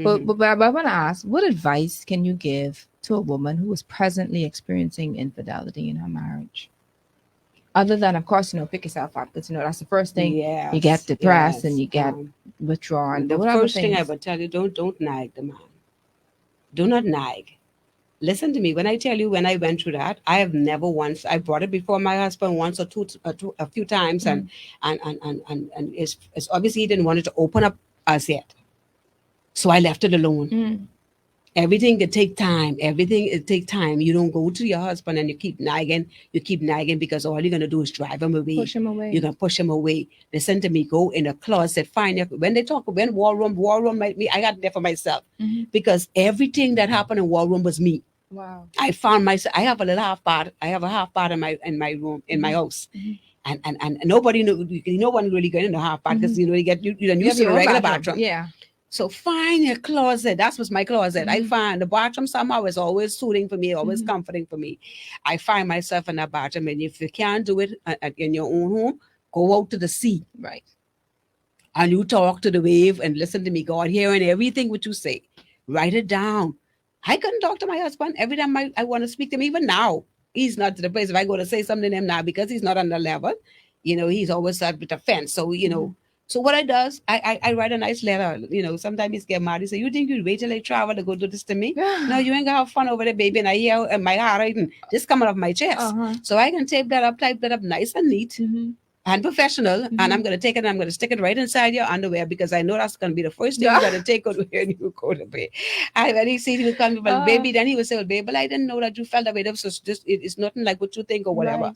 I want to ask, what advice can you give to a woman who is presently experiencing infidelity in her marriage? Other than, of course, pick yourself up, because that's the first thing. Yes, you get depressed and you get withdrawn. The first thing I would tell you, don't nag the man. Do not nag. Listen to me. When I tell you, when I went through that, I have never once. I brought it before my husband once or a few times, and it's obviously he didn't want it to open up as yet. So I left it alone. Everything could take time. Everything it take time. You don't go to your husband and you keep nagging. You keep nagging because all you're gonna do is drive him away. Push him away. You're gonna push him away. Listen to me. Go in a closet. Find your. When war room might be. I got there for myself because everything that happened in war room was me. Wow. I found myself. I have a little half part. I have a half part in my room in my house. And nobody knew. No one really got in the half part because you get used to the regular bathroom. Yeah. So find your closet. That was my closet. I find the bathroom somehow is always soothing for me, always comforting for me. I find myself in that bathroom, and if you can't do it in your own home, go out to the sea. Right. And you talk to the wave and listen to me. God hearing everything what you say. Write it down. I couldn't talk to my husband every time I want to speak to him. Even now, he's not to the place if I go to say something to him now because he's not on the level. He's always with a fence. So So what I does, I write a nice letter. Sometimes he's get mad. He say, "You think you'd wait till I travel to go do this to me? No, you ain't gonna have fun over there, baby." And I hear my heart writing just coming off my chest. So I can type that up nice and neat and professional. And I'm gonna take it and I'm gonna stick it right inside your underwear because I know that's gonna be the first thing you're gonna take out when you go to bed. When he see he would come, well, baby, then he would say, "Well, baby, but I didn't know that you felt that way. So it's nothing like what you think or whatever." Right.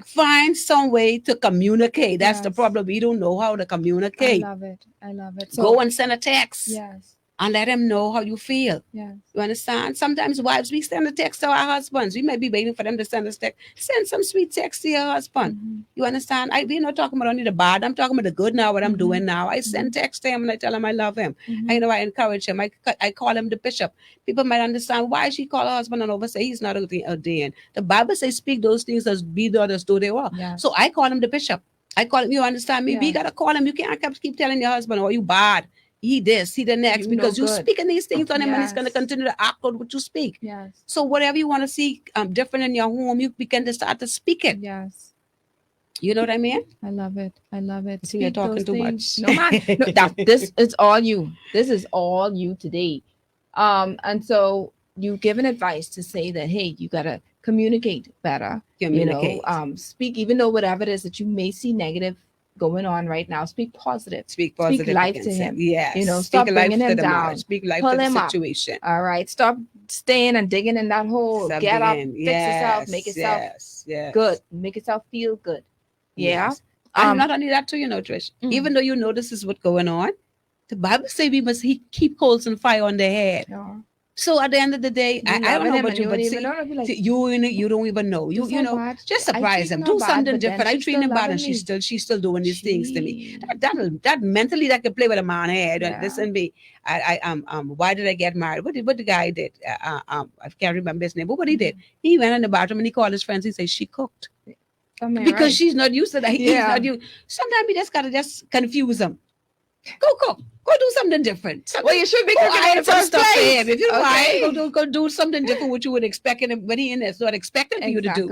Find some way to communicate. That's the problem. We don't know how to communicate. I love it. So, go and send a text. Yes. And let him know how you feel. Yes. You understand? Sometimes wives, we send a text to our husbands. We may be waiting for them to send us text. Send some sweet text to your husband. You understand? We're not talking about only the bad. I'm talking about the good now, what I'm doing now. I send text to him and I tell him I love him. I encourage him. I call him the bishop. People might understand why she call her husband and over say he's not ordained. The Bible says speak those things as be not as though they were. Yes. So I call him the bishop. I call him, you understand me? Yes. We got to call him. You can't keep telling your husband, "Oh, you bad. He this, he the next," because you're speaking these things on him and he's going to continue to act on what you speak. Yes. So whatever you want to see different in your home, you begin to start to speak it. Yes. You know what I mean? I love it. So you're talking too much. No, man. This is all you. This is all you today. And so you've given advice to say that, hey, you got to communicate better. Communicate. Speak, even though whatever it is that you may see negative going on right now, speak positive. Speak positive. Speak life to him. Yes. Stop bringing him down. Marriage. Speak life Pull to the him situation. Up. All right. Stop staying and digging in that hole. Stop Get up. digging. Fix yourself. Make yourself good. Make yourself feel good. Yeah. Yes. And not only that too, Trish. Even though this is what's going on, the Bible says we must keep coals and fire on their head. So at the end of the day, I don't know about you, but see, like, you don't even know. You know, bad. just I surprise treat him. her Do bad, something but then different. I she's treat still him bad, loving and me. she's still doing these things to me. Gee. That mentally that can play with a man's head. Yeah. Listen, me. Why did I get married? What the guy did? I can't remember his name, but what he did, he went in the bathroom and he called his friends. He said she cooked because she's not used to that. He's not used. Sometimes we just gotta just confuse them. Go cook. Go do something different. Well, you should be Go cooking in iron the some first stuff for place. him. If you don't Okay. iron, go do something different what you would expect him when he in there. It's not expecting for you to do.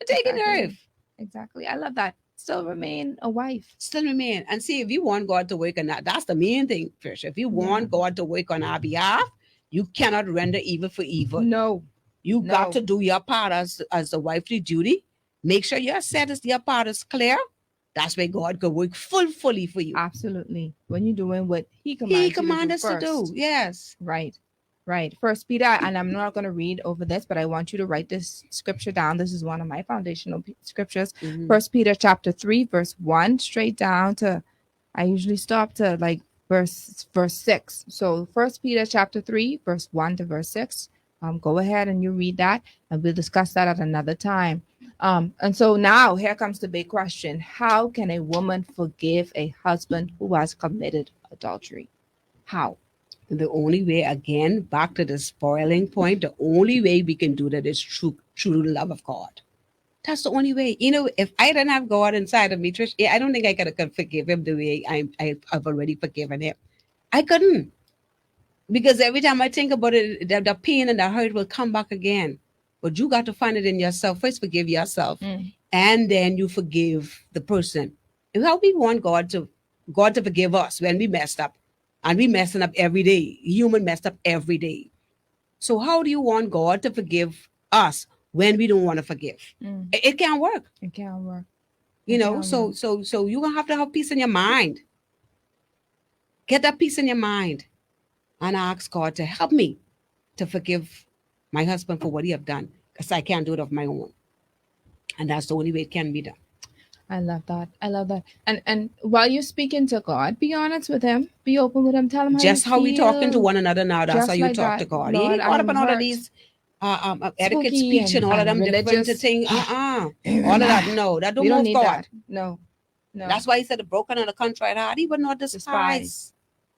Take a nerve. Exactly. I love that. Still remain a wife. Still remain. And see, if you want God to work on that, that's the main thing, Trish. If you want God to work on our behalf, you cannot render evil for evil. No. You got to do your part as the wifely duty. Make sure your your part is clear. That's where God could work fully for you. Absolutely. When you're doing what He commands us to do. Yes. Right. First Peter, and I'm not going to read over this, but I want you to write this scripture down. This is one of my foundational scriptures. First Peter chapter 3, verse 1, straight down to, I usually stop to like verse 6. So First Peter chapter 3, verse 1 to verse 6. Go ahead and you read that, and we'll discuss that at another time. And so now here comes the big question. How can a woman forgive a husband who has committed adultery? How? The only way, again, back to the spoiling point, the only way we can do that is through the love of God. That's the only way. You know, if I didn't have God inside of me, Trish, I don't think I could forgive him the way I've already forgiven him. I couldn't. Because every time I think about it, the pain and the hurt will come back again. But you got to find it in yourself. First, forgive yourself. And then you forgive the person. And how we want God to forgive us when we messed up. And we messing up every day. Human messed up every day. So how do you want God to forgive us when we don't want to forgive? It can't work. It can't work. You know, so you're going to have peace in your mind. Get that peace in your mind. And ask God to help me to forgive my husband for what he have done. Because I can't do it of my own. And that's the only way it can be done. I love that. And while you're speaking to God, be honest with him. Be open with him. Tell him how we talking to one another now. That's how you talk to God. He ain't caught up on all of these etiquette speech and all of them different things. All of that. No, that don't move God. That. No. That's why he said the broken and the contrite heart, he would not despise.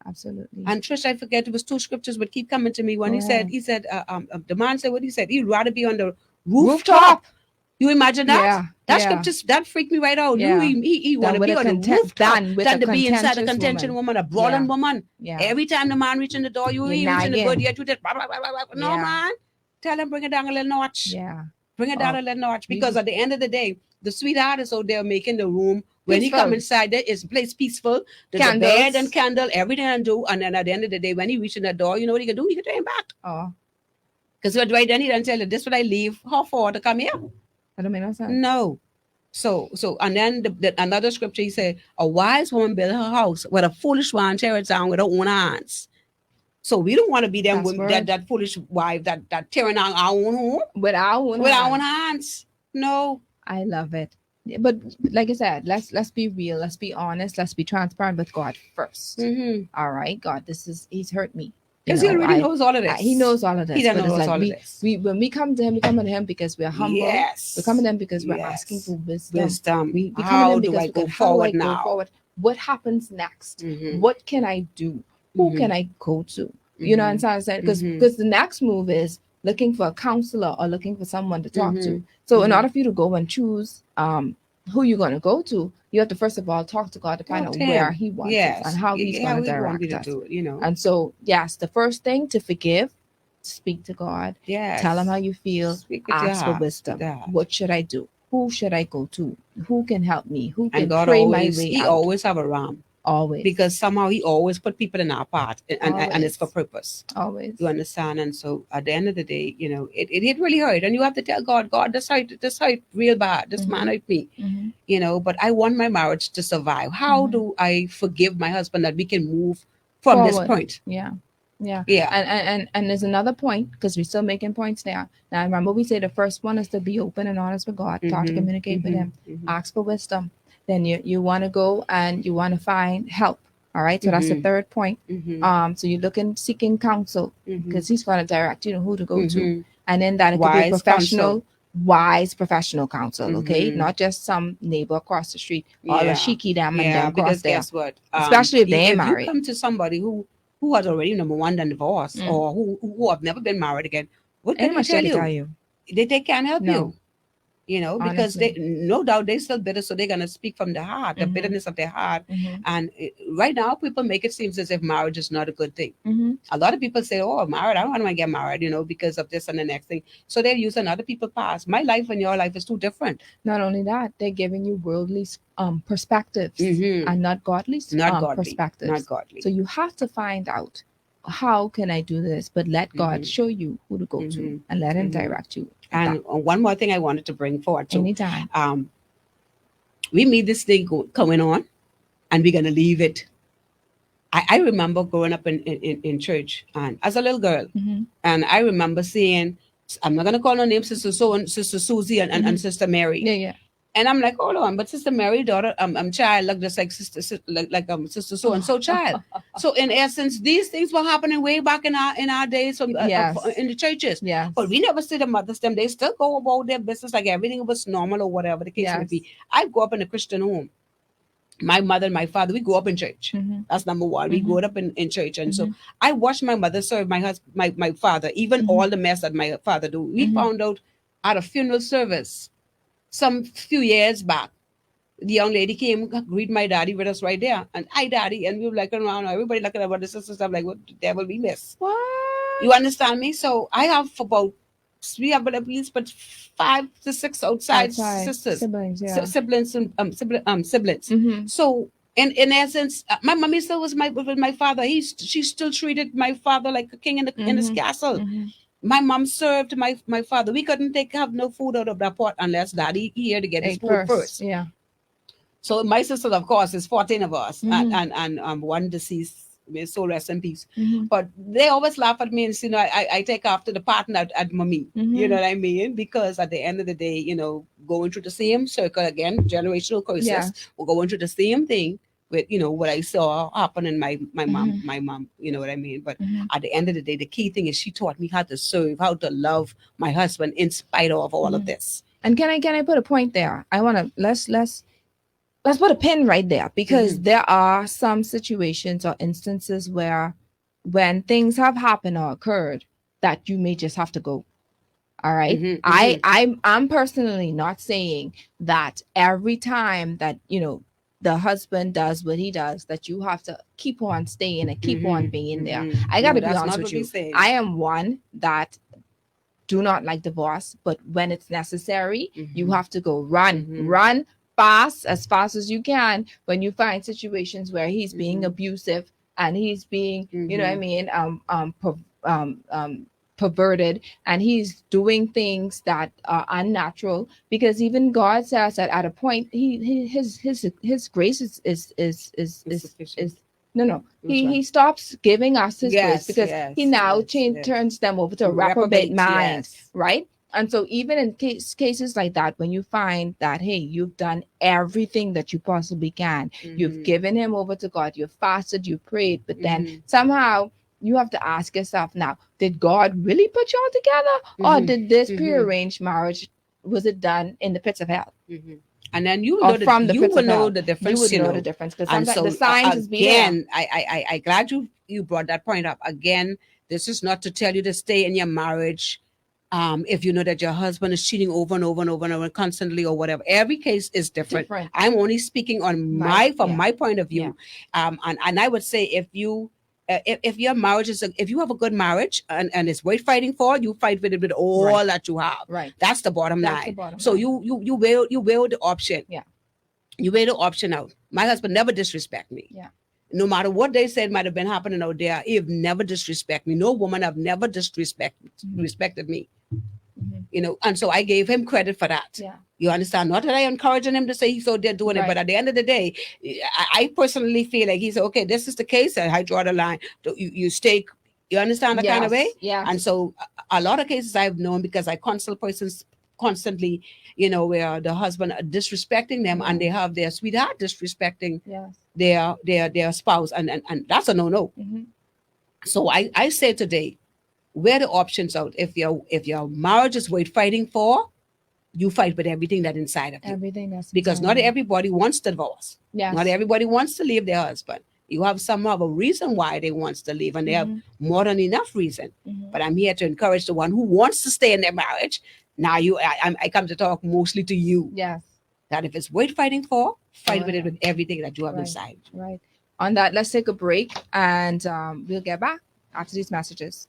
Absolutely. And Trish, I forget, it was 2 scriptures would keep coming to me when he said, the man said what he said. He'd rather be on the rooftop. You imagine that? Yeah. That scripture, that freaked me right out. Yeah. He want to be on the rooftop than to be inside a contention woman, a brawling woman. Yeah. Every time the man reach in the door, you ain't reaching the door yet. You just blah, blah, blah, blah, blah. No, man. Tell him, bring it down a little notch. Yeah. Bring it down a little notch. Because at the end of the day, the sweetheart is out there making the room. When he come inside, there is place peaceful. There's a bed and candle, everything and do. And then at the end of the day, when he reaches the door, you know what he can do? He can turn back. Oh. Because right then he done tell you, this what I leave her for to come here. I don't mean no sense. No. So and then another scripture, he said, a wise woman built her house, with a foolish one tear it down with her own hands. So we don't want to be them women, that foolish wife that tearing down our own home with our own hands. No. I love it. But like I said, let's be real, let's be honest, let's be transparent with God first. All right, God, he's hurt me. Because he already knows all of this. He knows all of this. He knows all of this. When we come to him, we come to him because we're humble. Yes. We come to him because we're asking for wisdom. We come how to him do because I go forward now? Go forward? What happens next? What can I do? Who can I go to? You know what I'm saying? Because the next move is looking for a counselor or looking for someone to talk to. So in order for you to go and choose who you're going to go to, you have to first of all talk to God to find out where he wants us and how he's going to direct us. Do it, you know. And so, yes, the first thing to forgive, speak to God. Yes. Tell him how you feel. Ask for wisdom. What should I do? Who should I go to? Who can help me? Who can pray my way out? He always have a ram. Always. Because somehow he always put people in our path and it's for purpose. Always. You understand? And so at the end of the day, you know, it really hurt. And you have to tell God, this hurt real bad. This man hurt me. You know, but I want my marriage to survive. How do I forgive my husband that we can move from forward. This point? Yeah. And there's another point, because we're still making points now. Now remember, we say the first one is to be open and honest with God, talk to communicate with him, ask for wisdom. Then you want to go and you want to find help. All right, so that's the third point. Mm-hmm. So you're looking seeking counsel because he's going to direct you know who to go to, Mm-hmm. and then that it could be Wise professional, counsel. wise professional counsel. Okay, Mm-hmm. not just some neighbor across the street or a Yeah, sheiky them and yeah. them cross Because there, guess what? especially if they ain't If you married. come to somebody who has already number one done divorce, Mm. or who have never been married again, what can Ain't they much they tell can tell you? you. They can't help No, you. Because they, honestly. no doubt, they still bitter, so they're gonna speak from the heart, the Mm-hmm. bitterness of their heart. Mm-hmm. And right now, people make it seem as if marriage is not a good thing. Mm-hmm. A lot of people say, "Oh, married, I don't want to get married," because of this and the next thing. So they're using other people's past. My life and your life is too different. Not only that, they're giving you worldly perspectives Mm-hmm. and not godly Not godly, not perspectives. So godly. you have to find out how can I do this, but let God Mm-hmm. show you who to go to Mm-hmm. and let Him Mm-hmm. direct you. And one more thing I wanted to bring forward too. Anytime. We meet this thing coming on, and we're gonna leave it. I remember growing up in church and as a little girl, Mm-hmm. and I remember seeing, I'm not gonna call no name, Sister So and Sister Susie and Sister Mary. Yeah, yeah. And I'm like, hold on, but Sister Mary, daughter, child, look just like Sister So and So child. So in essence, these things were happening way back in our days Yes. in the churches. Yes. But we never see the mothers them. They still go about their business like everything was normal or whatever the case may Yes. be. I grew up in a Christian home. My mother and my father, we grew up in church. Mm-hmm. That's number one. We grew up in church. And so Mhm. I watched my mother serve my husband, my father, even Mhm. all the mess that my father do. We Mhm. found out at a funeral service some few years back. The young lady came, greet my daddy with us right there. And hi, daddy. And we were like around, everybody looking at our sisters. I'm like, what the devil we miss? What? You understand me? So I have we have at least but 5 to 6 outside sisters, siblings, yeah. siblings, and siblings. Mm-hmm. So in essence, my mommy still was with my father. She still treated my father like a king in his castle. Mm-hmm. My mom served my father. We couldn't have no food out of that pot unless daddy here to get his food first. Yeah. So my sisters, of course, is 14 of us, Mhm. and one deceased. May soul rest in peace. Mhm. But they always laugh at me and say, I take after the partner at mommy. Mhm. You know what I mean? Because at the end of the day, going through the same circle again, generational curses, Yeah. we're going through the same thing with what I saw happen in my mom, Mhm. my mom. You know what I mean? But Mhm. at the end of the day, the key thing is she taught me how to serve, how to love my husband in spite of all of Mhm. this. And can I put a point there? I want to let's put a pin right there because there are some situations or instances where when things have happened or occurred that you may just have to go. All right. I'm personally not saying that every time that the husband does what he does that you have to keep on staying and keep on being there. I gotta be honest with you. I am one that do not like divorce, but when it's necessary, you have to go run fast as you can when you find situations where he's being abusive and he's being, you know what I mean, perverted, and he's doing things that are unnatural, because even God says that at a point his grace is no. He stops giving us his grace because he now turns them over to a reprobate mind, right? And so even in cases like that, when you find that, hey, you've done everything that you possibly can, you've given him over to God, you've fasted, you prayed, but then somehow you have to ask yourself now, did God really put y'all together? Or did this prearranged marriage, was it done in the pits of hell? And then you will know the difference. You would know the difference because and sometimes so, the signs is again, I glad you brought that point up. Again, this is not to tell you to stay in your marriage if you know that your husband is cheating over and over and over and over constantly or whatever. Every case is different. I'm only speaking on my point of view. And I would say if your marriage if you have a good marriage and it's worth fighting for, you fight with it with all that you have. Right. That's the bottom line. So you weigh the option. Yeah. You weigh the option out. My husband never disrespect me. Yeah. No matter what they said might have been happening out there, he have never disrespect me. No woman have never respected me. And so I gave him credit for that. Yeah. You understand? Not that I encouraging him to say he's out there doing it, but at the end of the day, I personally feel like he said, okay, this is the case, and I draw the line. You stay. You understand that kind of way? Yeah. And so a lot of cases I've known because I counsel persons constantly, where the husband are disrespecting them, and they have their sweetheart disrespecting their spouse, and that's a no. Mhm. So I say today, wear the options out. If your marriage is worth fighting for, you fight with everything that inside of you. Everything that's Because not inside. everybody wants divorce. Yes. Not everybody wants to leave their husband. You have some other reason why they wants to leave, and they have more than enough reason. But I'm here to encourage the one who wants to stay in their marriage. Now I come to talk mostly to you. Yes. That if it's worth fighting for, fight Oh, with yeah. it with everything that you have Right. inside. Right. On that, let's take a break, and we'll get back after these messages.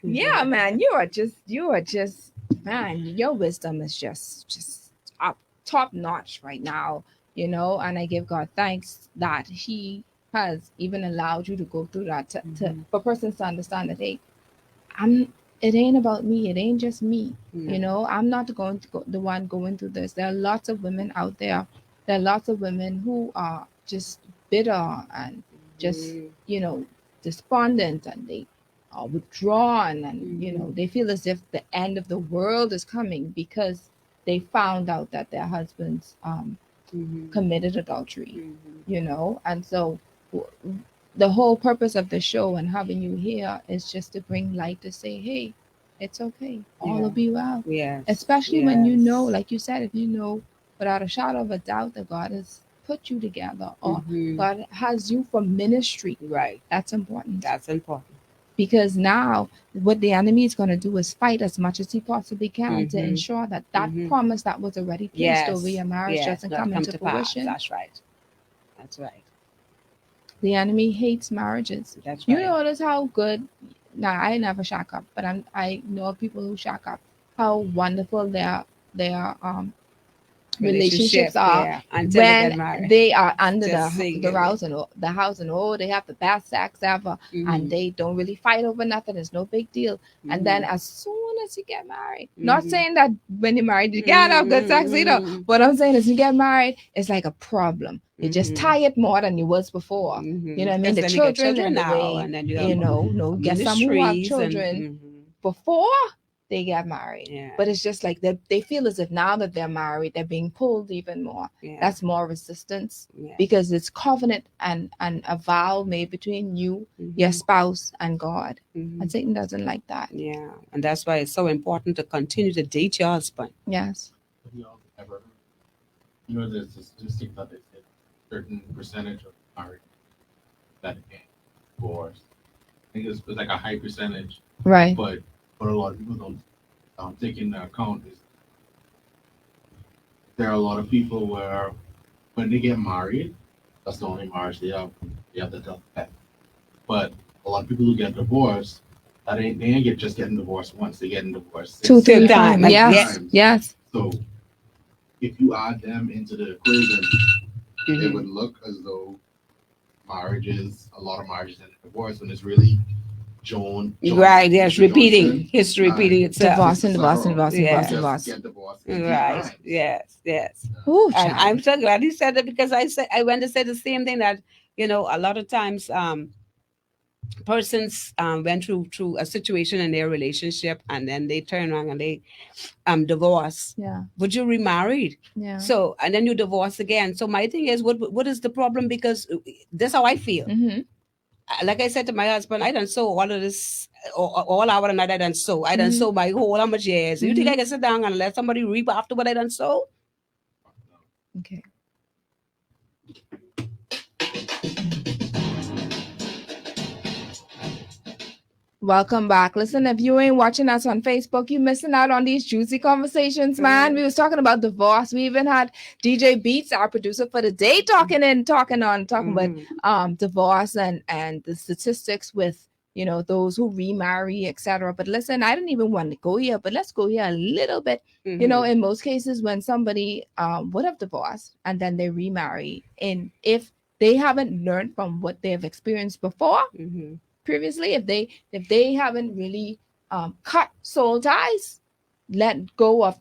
Yeah, man, you are just, man, your wisdom is just top notch right now, and I give God thanks that He has even allowed you to go through that for persons to understand that, hey, it ain't about me, it ain't just me. I'm not going to the one going through this. There are lots of women out there. There are lots of women who are just bitter and just despondent, and they are withdrawn, and they feel as if the end of the world is coming because they found out that their husbands committed adultery. And so the whole purpose of the show and having you here is just to bring light, to say, hey, it's okay, all will be well. Yes. Especially when like you said, if you know without a shadow of a doubt that God has put you together, or God has you for ministry. Right. That's important. That's important. Because now what the enemy is going to do is fight as much as he possibly can to ensure that promise that was already placed over your marriage doesn't come into fruition. That's right. That's right. The enemy hates marriages. That's right. You notice how good. Now, I never shack up, but I know people who shack up. How wonderful their relationships are when they are under the house and they have the best sex ever, and they don't really fight over nothing. It's no big deal. And then as soon as you get married, not saying that when you're married you can't have good sex either. What I'm saying is, you get married, it's like a problem. You're just tired more than you was before. You know what I mean? The children in the way, and then you get some who have ministries children before they get married. But it's just like they feel as if now that they're married, they're being pulled even more. That's more resistance, because it's covenant and a vow made between you, your spouse, and God. And Satan doesn't like that. Yeah, and that's why it's so important to continue to date your husband. Yes. Have you all ever, there's a statistic that they say certain percentage of married that get divorced. I think it's like a high percentage, right? But what a lot of people don't take into account is there are a lot of people where when they get married, that's the only marriage they have the death pet. But a lot of people who get divorced, they ain't just getting divorced once, they getting divorced 2-3 times. Yes. So if you add them into the equation, it would look as though a lot of marriages end in divorce, when it's really John. Right, yes, repeating history, repeating itself. Divorce. Get divorced. Right, yes. Ooh, I'm so glad you said that, because I went to say the same thing, that a lot of times persons went through a situation in their relationship, and then they turn around and they divorce. Yeah. But you remarried. Yeah. So, and then you divorce again. So my thing is, what is the problem? Because that's how I feel. Like I said to my husband, I done sow all of this, all hour and night. I done sow. I done sow my whole how much years. You think I can sit down and let somebody reap after what I done sow? Okay. Welcome back. Listen, if you ain't watching us on Facebook, you missing out on these juicy conversations, man. We was talking about divorce. We even had DJ Beats, our producer for the day, talking about divorce and the statistics with those who remarry, etc. But listen, I didn't even want to go here, but let's go here a little bit. In most cases, when somebody would have divorced and then they remarry, and if they haven't learned from what they have experienced before, previously, if they haven't really cut soul ties, let go of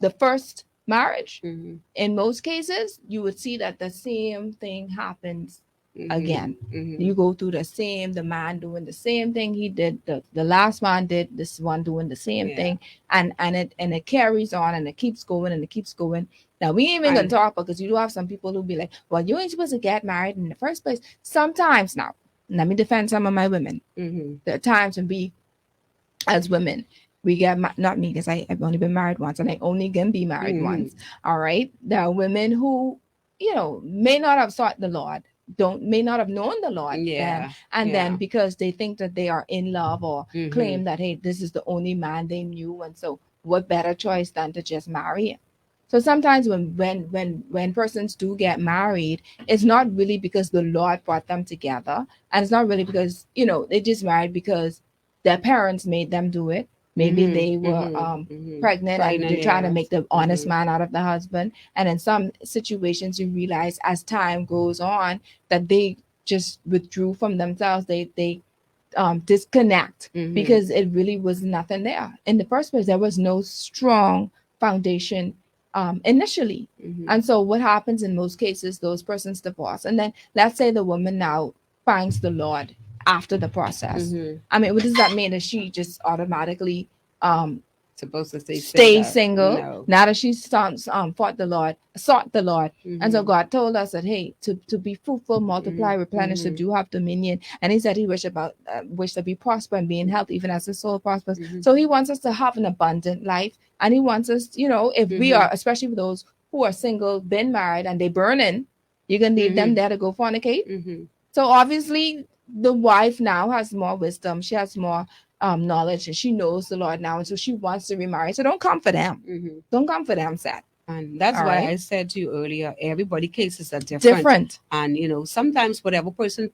the first marriage, in most cases you would see that the same thing happens again. Mm-hmm. You go through the man doing the same thing he did, the last man did, this one doing the same thing, and it carries on, and it keeps going, and it keeps going. Now we ain't even gonna talk, because you do have some people who be like, well, you ain't supposed to get married in the first place. Sometimes, now let me defend some of my women. There are times when we, as women, we get not me, because I've only been married once, and I only can be married once. All right, there are women who, may not have sought the Lord, may not have known the Lord then, and then because they think that they are in love, or claim that, hey, this is the only man they knew, and so what better choice than to just marry him. So sometimes when persons do get married, it's not really because the Lord brought them together, and it's not really because they just married because their parents made them do it. Maybe they were pregnant, and they're trying to make the honest man out of the husband. And in some situations, you realize as time goes on that they just withdrew from themselves. They disconnect because it really was nothing there in the first place. There was no strong foundation initially. And so what happens in most cases, those persons divorce, and then let's say the woman now finds the Lord after the process. I mean, what does that mean? That she just automatically supposed to stay single? No. Now that she sought the Lord, and so God told us that, hey, to be fruitful, multiply, replenish, subdue, have dominion, and He said He wished that we prosper and be in health, even as the soul prospers. So He wants us to have an abundant life, and He wants us, if we are, especially with those who are single, been married, and they burning, you're gonna need them there to go fornicate. So obviously, the wife now has more wisdom. She has more knowledge, and she knows the Lord now, and so she wants to remarry. So don't come for them. Don't come for them, Seth. And that's why I said to you earlier, everybody cases are different. And sometimes whatever person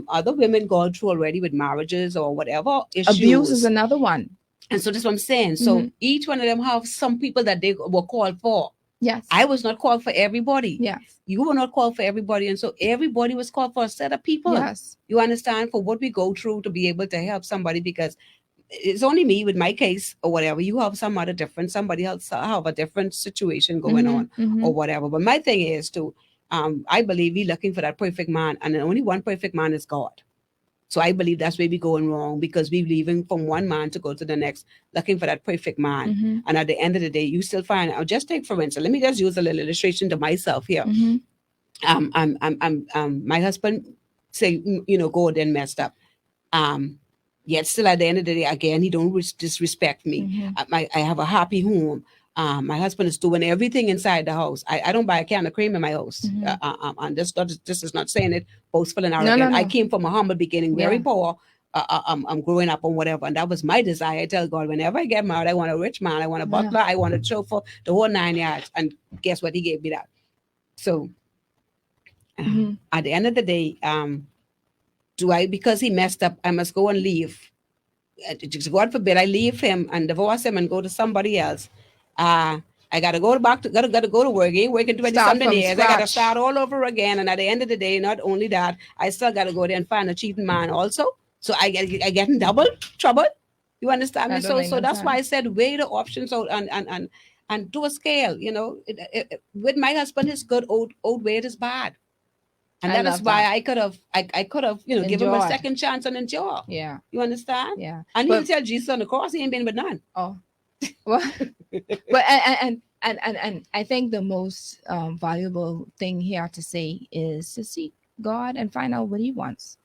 other women go through already with marriages or whatever issues. Abuse is another one. And so that's what I'm saying. So each one of them have some people that they were called for. Yes. I was not called for everybody. Yes. You were not called for everybody. And so everybody was called for a set of people. Yes. You understand? For what we go through to be able to help somebody, because it's only me with my case or whatever. You have some other different, somebody else have a different situation going on or whatever. But my thing is to, I believe we're looking for that perfect man, and only one perfect man is God. So I believe that's where we're going wrong, because we're leaving from one man to go to the next, looking for that perfect man. And at the end of the day, you still find, I'll just take for instance, let me just use a little illustration to myself here. My husband say, go then messed up. Yet still at the end of the day, again, he don't disrespect me. I have a happy home. My husband is doing everything inside the house. I don't buy a can of cream in my house. And this is not saying it boastful and arrogant. No. I came from a humble beginning, very poor. I'm growing up and whatever. And that was my desire. I tell God, whenever I get married, I want a rich man. I want a butler. I want a chauffeur, the whole 9 yards. And guess what? He gave me that. So at the end of the day, because he messed up, I must go and leave. God forbid I leave him and divorce him and go to somebody else. I gotta go back to gotta go to work. Ain't working 20-something years. I gotta start all over again. And at the end of the day, not only that, I still gotta go there and find a cheating man also. So I get in double trouble. You understand me? So that's why I said weigh the options out and do a scale. With my husband, his good, old way it is bad. And that is why I could have, give him a second chance and endure. Yeah. You understand? Yeah. And he'll tell Jesus on the cross he ain't been with none. Oh. Well, but and I think the most valuable thing here to say is to seek God and find out what He wants.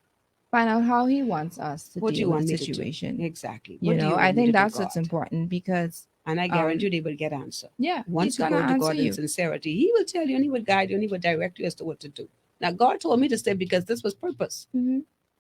Find out how He wants us to deal with the situation. Exactly. I think that's what's important, because and I guarantee you they will get answer. Yeah. Once you go to God in sincerity, He will tell you and He will guide you and He will direct you as to what to do. Now, God told me to stay because this was purpose.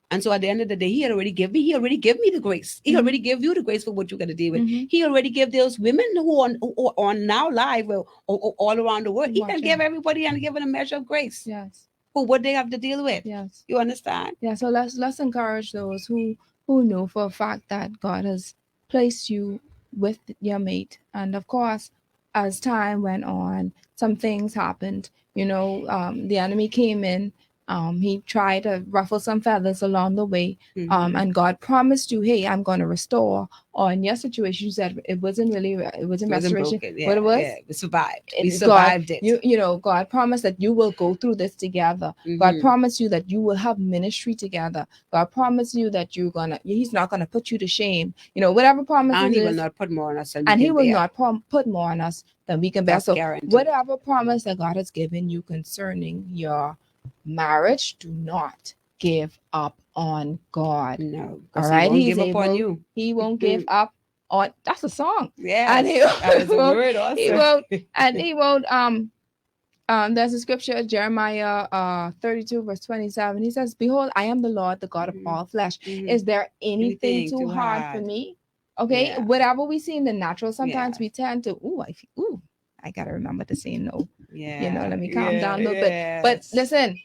And so at the end of the day, He already gave me the grace. He already gave you the grace for what you got to deal with. He already gave those women who are on now live or all around the world. He can give everybody and give them a measure of grace. Yes. For what they have to deal with. Yes. You understand? Yeah. So let's encourage those who know for a fact that God has placed you with your mate. And of course, as time went on, some things happened. The enemy came in He tried to ruffle some feathers along the way. Mhm. And God promised you, hey, I'm going to restore. Or in your situation, you said it wasn't really, it wasn't It wasn't restoration. broken. What Yeah, it was? yeah. We survived. We God, survived it. you know, God promised that you will go through this together. God Mhm. promised you that you will have ministry together. God promised you that He's not gonna put you to shame. You know, whatever promises And he will is, not put more on us than we and He can will bear. not put more on us than we can bear. That's So guaranteed. whatever promise that God has given you concerning your marriage, do not give up on God. No, All because he right, won't give up on you. He won't give up on. That's a song, and he Yes, that is a won't, word he also. won't, and he won't. There's a scripture, Jeremiah 32 verse 27. He says, "Behold, I am the Lord, the God of Mhm. all flesh. Mhm. Is there anything Anything too too hard for hard? me?" Okay, Yeah, whatever we see in the natural, sometimes yeah, we tend to, I gotta remember to say no. You know, yeah, let me calm yeah, down a little bit. But yes. listen,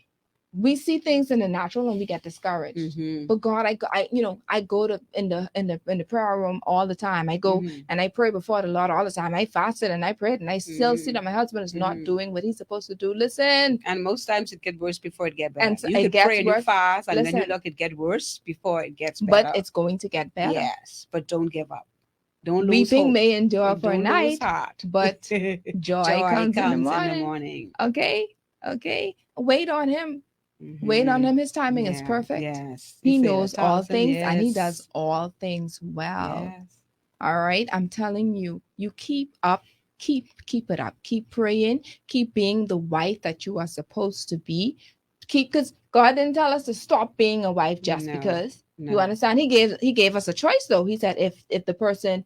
we see things in the natural and we get discouraged. Mm-hmm. But God, I go to in the prayer room all the time. I go Mm-hmm. and I pray before the Lord all the time. I fasted and I prayed and I still see Mm-hmm. that my husband is not Mm-hmm. doing what he's supposed to do. Listen, And most times it get worse before it get better. and so You it could pray gets and you worse. fast, and when you Listen, look, it get worse before it gets but better. it's going to get better. Yes, but don't give up. Don't lose Weeping hope. may endure for a Don't lose night, heart. but joy Joy comes in the comes in the morning. morning. Okay, okay. Wait on Him. Wait on Mm-hmm. Him. His timing is Yeah. perfect. Yes. He He said knows all 1,000 things and He does years. all things well. Yes. All right. I'm telling you, you keep up, keep it up. Keep praying, keep being the wife that you are supposed to be. Keep, because God didn't tell us to stop being a wife just No. because. You No. understand? He gave us a choice though. He said if the person,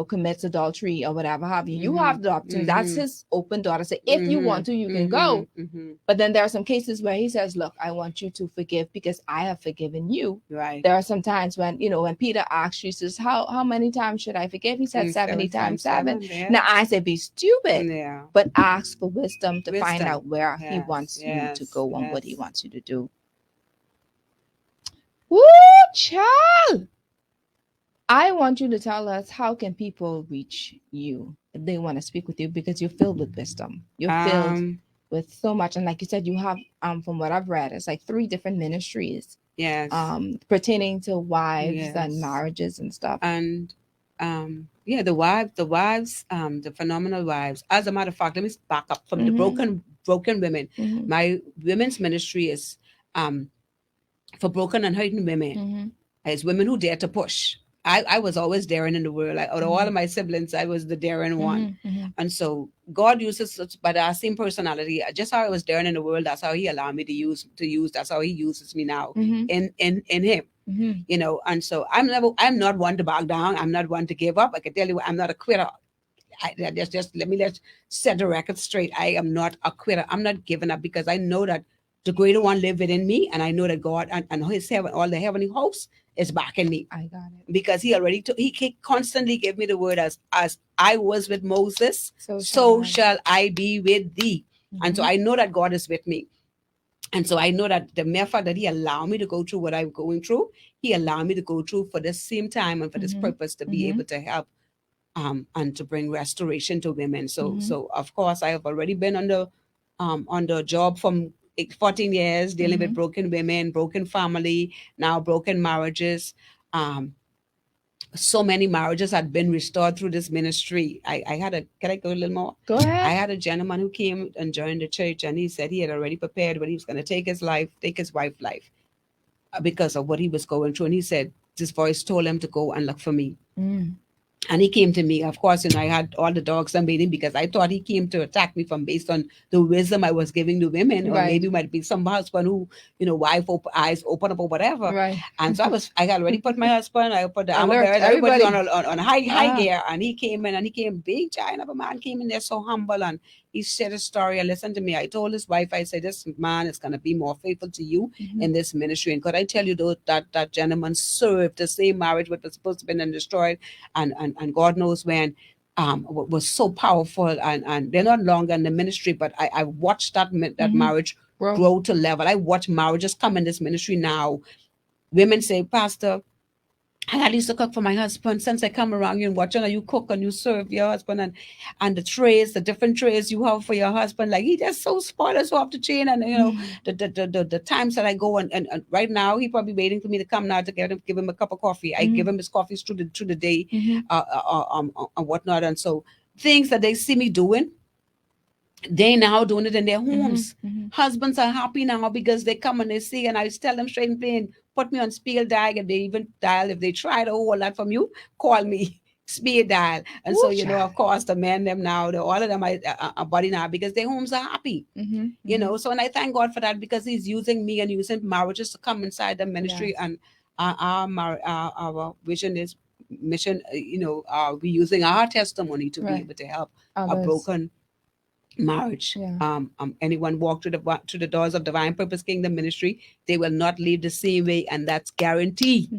commits adultery or whatever have you, you Mm-hmm. have the opportunity. That's Mm-hmm. his open door to say, if you Mm-hmm. want to, you can Mm-hmm. go. Mm-hmm. But then there are some cases where he says, look, I want you to forgive because I have forgiven you. Right. There are some times when Peter asked Jesus, how many times should I forgive? He said 70 7 times times 7. 7. Yeah. Now I said, be stupid, Yeah. but ask for wisdom to find Wisdom. out where he Yes. wants you to Yes. go and what he Yes. wants you to do. Woo, child! I want you to tell us, how can people reach you if they want to speak with you, because you're filled with wisdom. You're filled Um. with so much, and like you said, you have from what I've read, it's like 3 different ministries Yes. pertaining to wives and Yes. marriages and stuff. And yeah, the phenomenal wives. As a matter of fact, let me back up from the Mm-hmm. broken women. Mm-hmm. My women's ministry is um for broken and hurting women. Mm-hmm. It's women who dare to push. I was always daring in the world. Like, out of all of my siblings, I was the daring one. Mm-hmm. And so God uses such, but our same personality. Just how I was daring in the world, that's how He allowed me to use. That's how He uses me now Mm-hmm. in Him. Mm-hmm. And so I'm not one to back down. I'm not one to give up. I can tell you, I'm not a quitter. Just let's set the record straight. I am not a quitter. I'm not giving up, because I know that the greater one live within me, and I know that God and His heaven, all the heavenly hosts, is backing me, I got it. because He already He constantly gave me the word, as I was with Moses, So so shall shall I be with thee. I. And so I know that God is with me. And so I know that the mere fact that He allowed me to go through what I'm going through, He allowed me to go through for this same time and for this Mm-hmm. purpose, to be Mm-hmm. able to help and to bring restoration to women. So Mm-hmm. so of course I have already been on the job from 14 years, dealing with Mm-hmm. broken women, broken family, now broken marriages. So many marriages had been restored through this ministry. I had a Can I go a little more? Go I ahead. had a gentleman who came and joined the church, and he said he had already prepared when he was going to take his wife's life, because of what he was going through. And he said this voice told him to go and look for me. Mm. And he came to me. Of course, I had all the dogs and waiting, because I thought he came to attack me from based on the wisdom I was giving to women, or Right. maybe it might be some husband who, eyes open up or whatever. Right. And so I had already put my husband, I put the armor Alert bearers, everybody everybody. on high Ah. gear. And he came in, and he came big giant of a man, came in there so humble, and he shared a story. And listen to me. I told his wife, I said, this man is going to be more faithful to you Mm-hmm. in this ministry. And could I tell you, though, that gentleman served the same marriage what was supposed to have been destroyed, and God knows when, was so powerful, and they're not longer in the ministry, but I watched that Mm-hmm. marriage Bro. grow to level. I watch marriages come in this ministry now. Women say, Pastor, And I used to cook for my husband. Since I come around you and watching how you cook and you serve your husband, and the trays, the different trays you have for your husband, like he just so spoiled, so off the chain. And the times that I go and right now he probably waiting for me to come now to give him a cup of coffee. I give him his coffees through the day, and whatnot. And so things that they see me doing, they now doing it in their homes. Husbands are happy now because they come and they see, and I tell them straight and plain, put me on speed dial. If they even dial, if they try to hold that from you, call me. Speed dial. And so, of course, the men, them now, all of them are body now because their homes are happy. So, and I thank God for that because he's using me and using marriages to come inside the ministry. And our vision is mission, we're using our testimony to be able to help a broken marriage. Anyone walk to the doors of Divine Purpose Kingdom Ministry, they will not leave the same way, and that's guaranteed.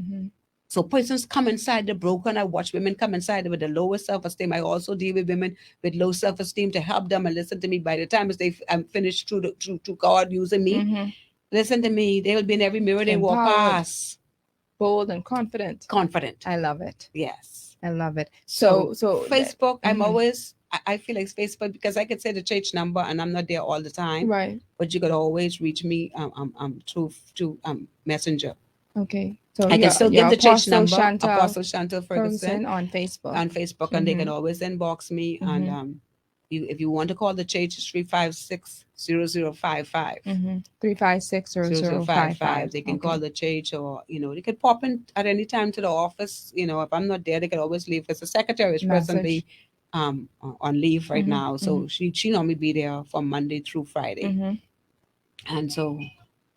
So persons come inside the broken. I watch women come inside with the lowest self-esteem. I also deal with women with low self-esteem to help them and listen to me. By the time they finished through God using me, listen to me. They will be in every mirror they walk past. Bold and confident. I love it. Yes. I love it. So Facebook, I'm always, I feel like Facebook because I could say the church number and I'm not there all the time. Right. But you could always reach me through Messenger. Okay. So I can still give the church number, Chantal, Apostle Shantel Ferguson on Facebook. And they can always inbox me. And if you want to call the church, it's 356-0055. 356-0055. They can call the church, or they can pop in at any time to the office. If I'm not there, they can always leave because the secretary is presently on leave right now. So she normally be there from Monday through Friday. And so,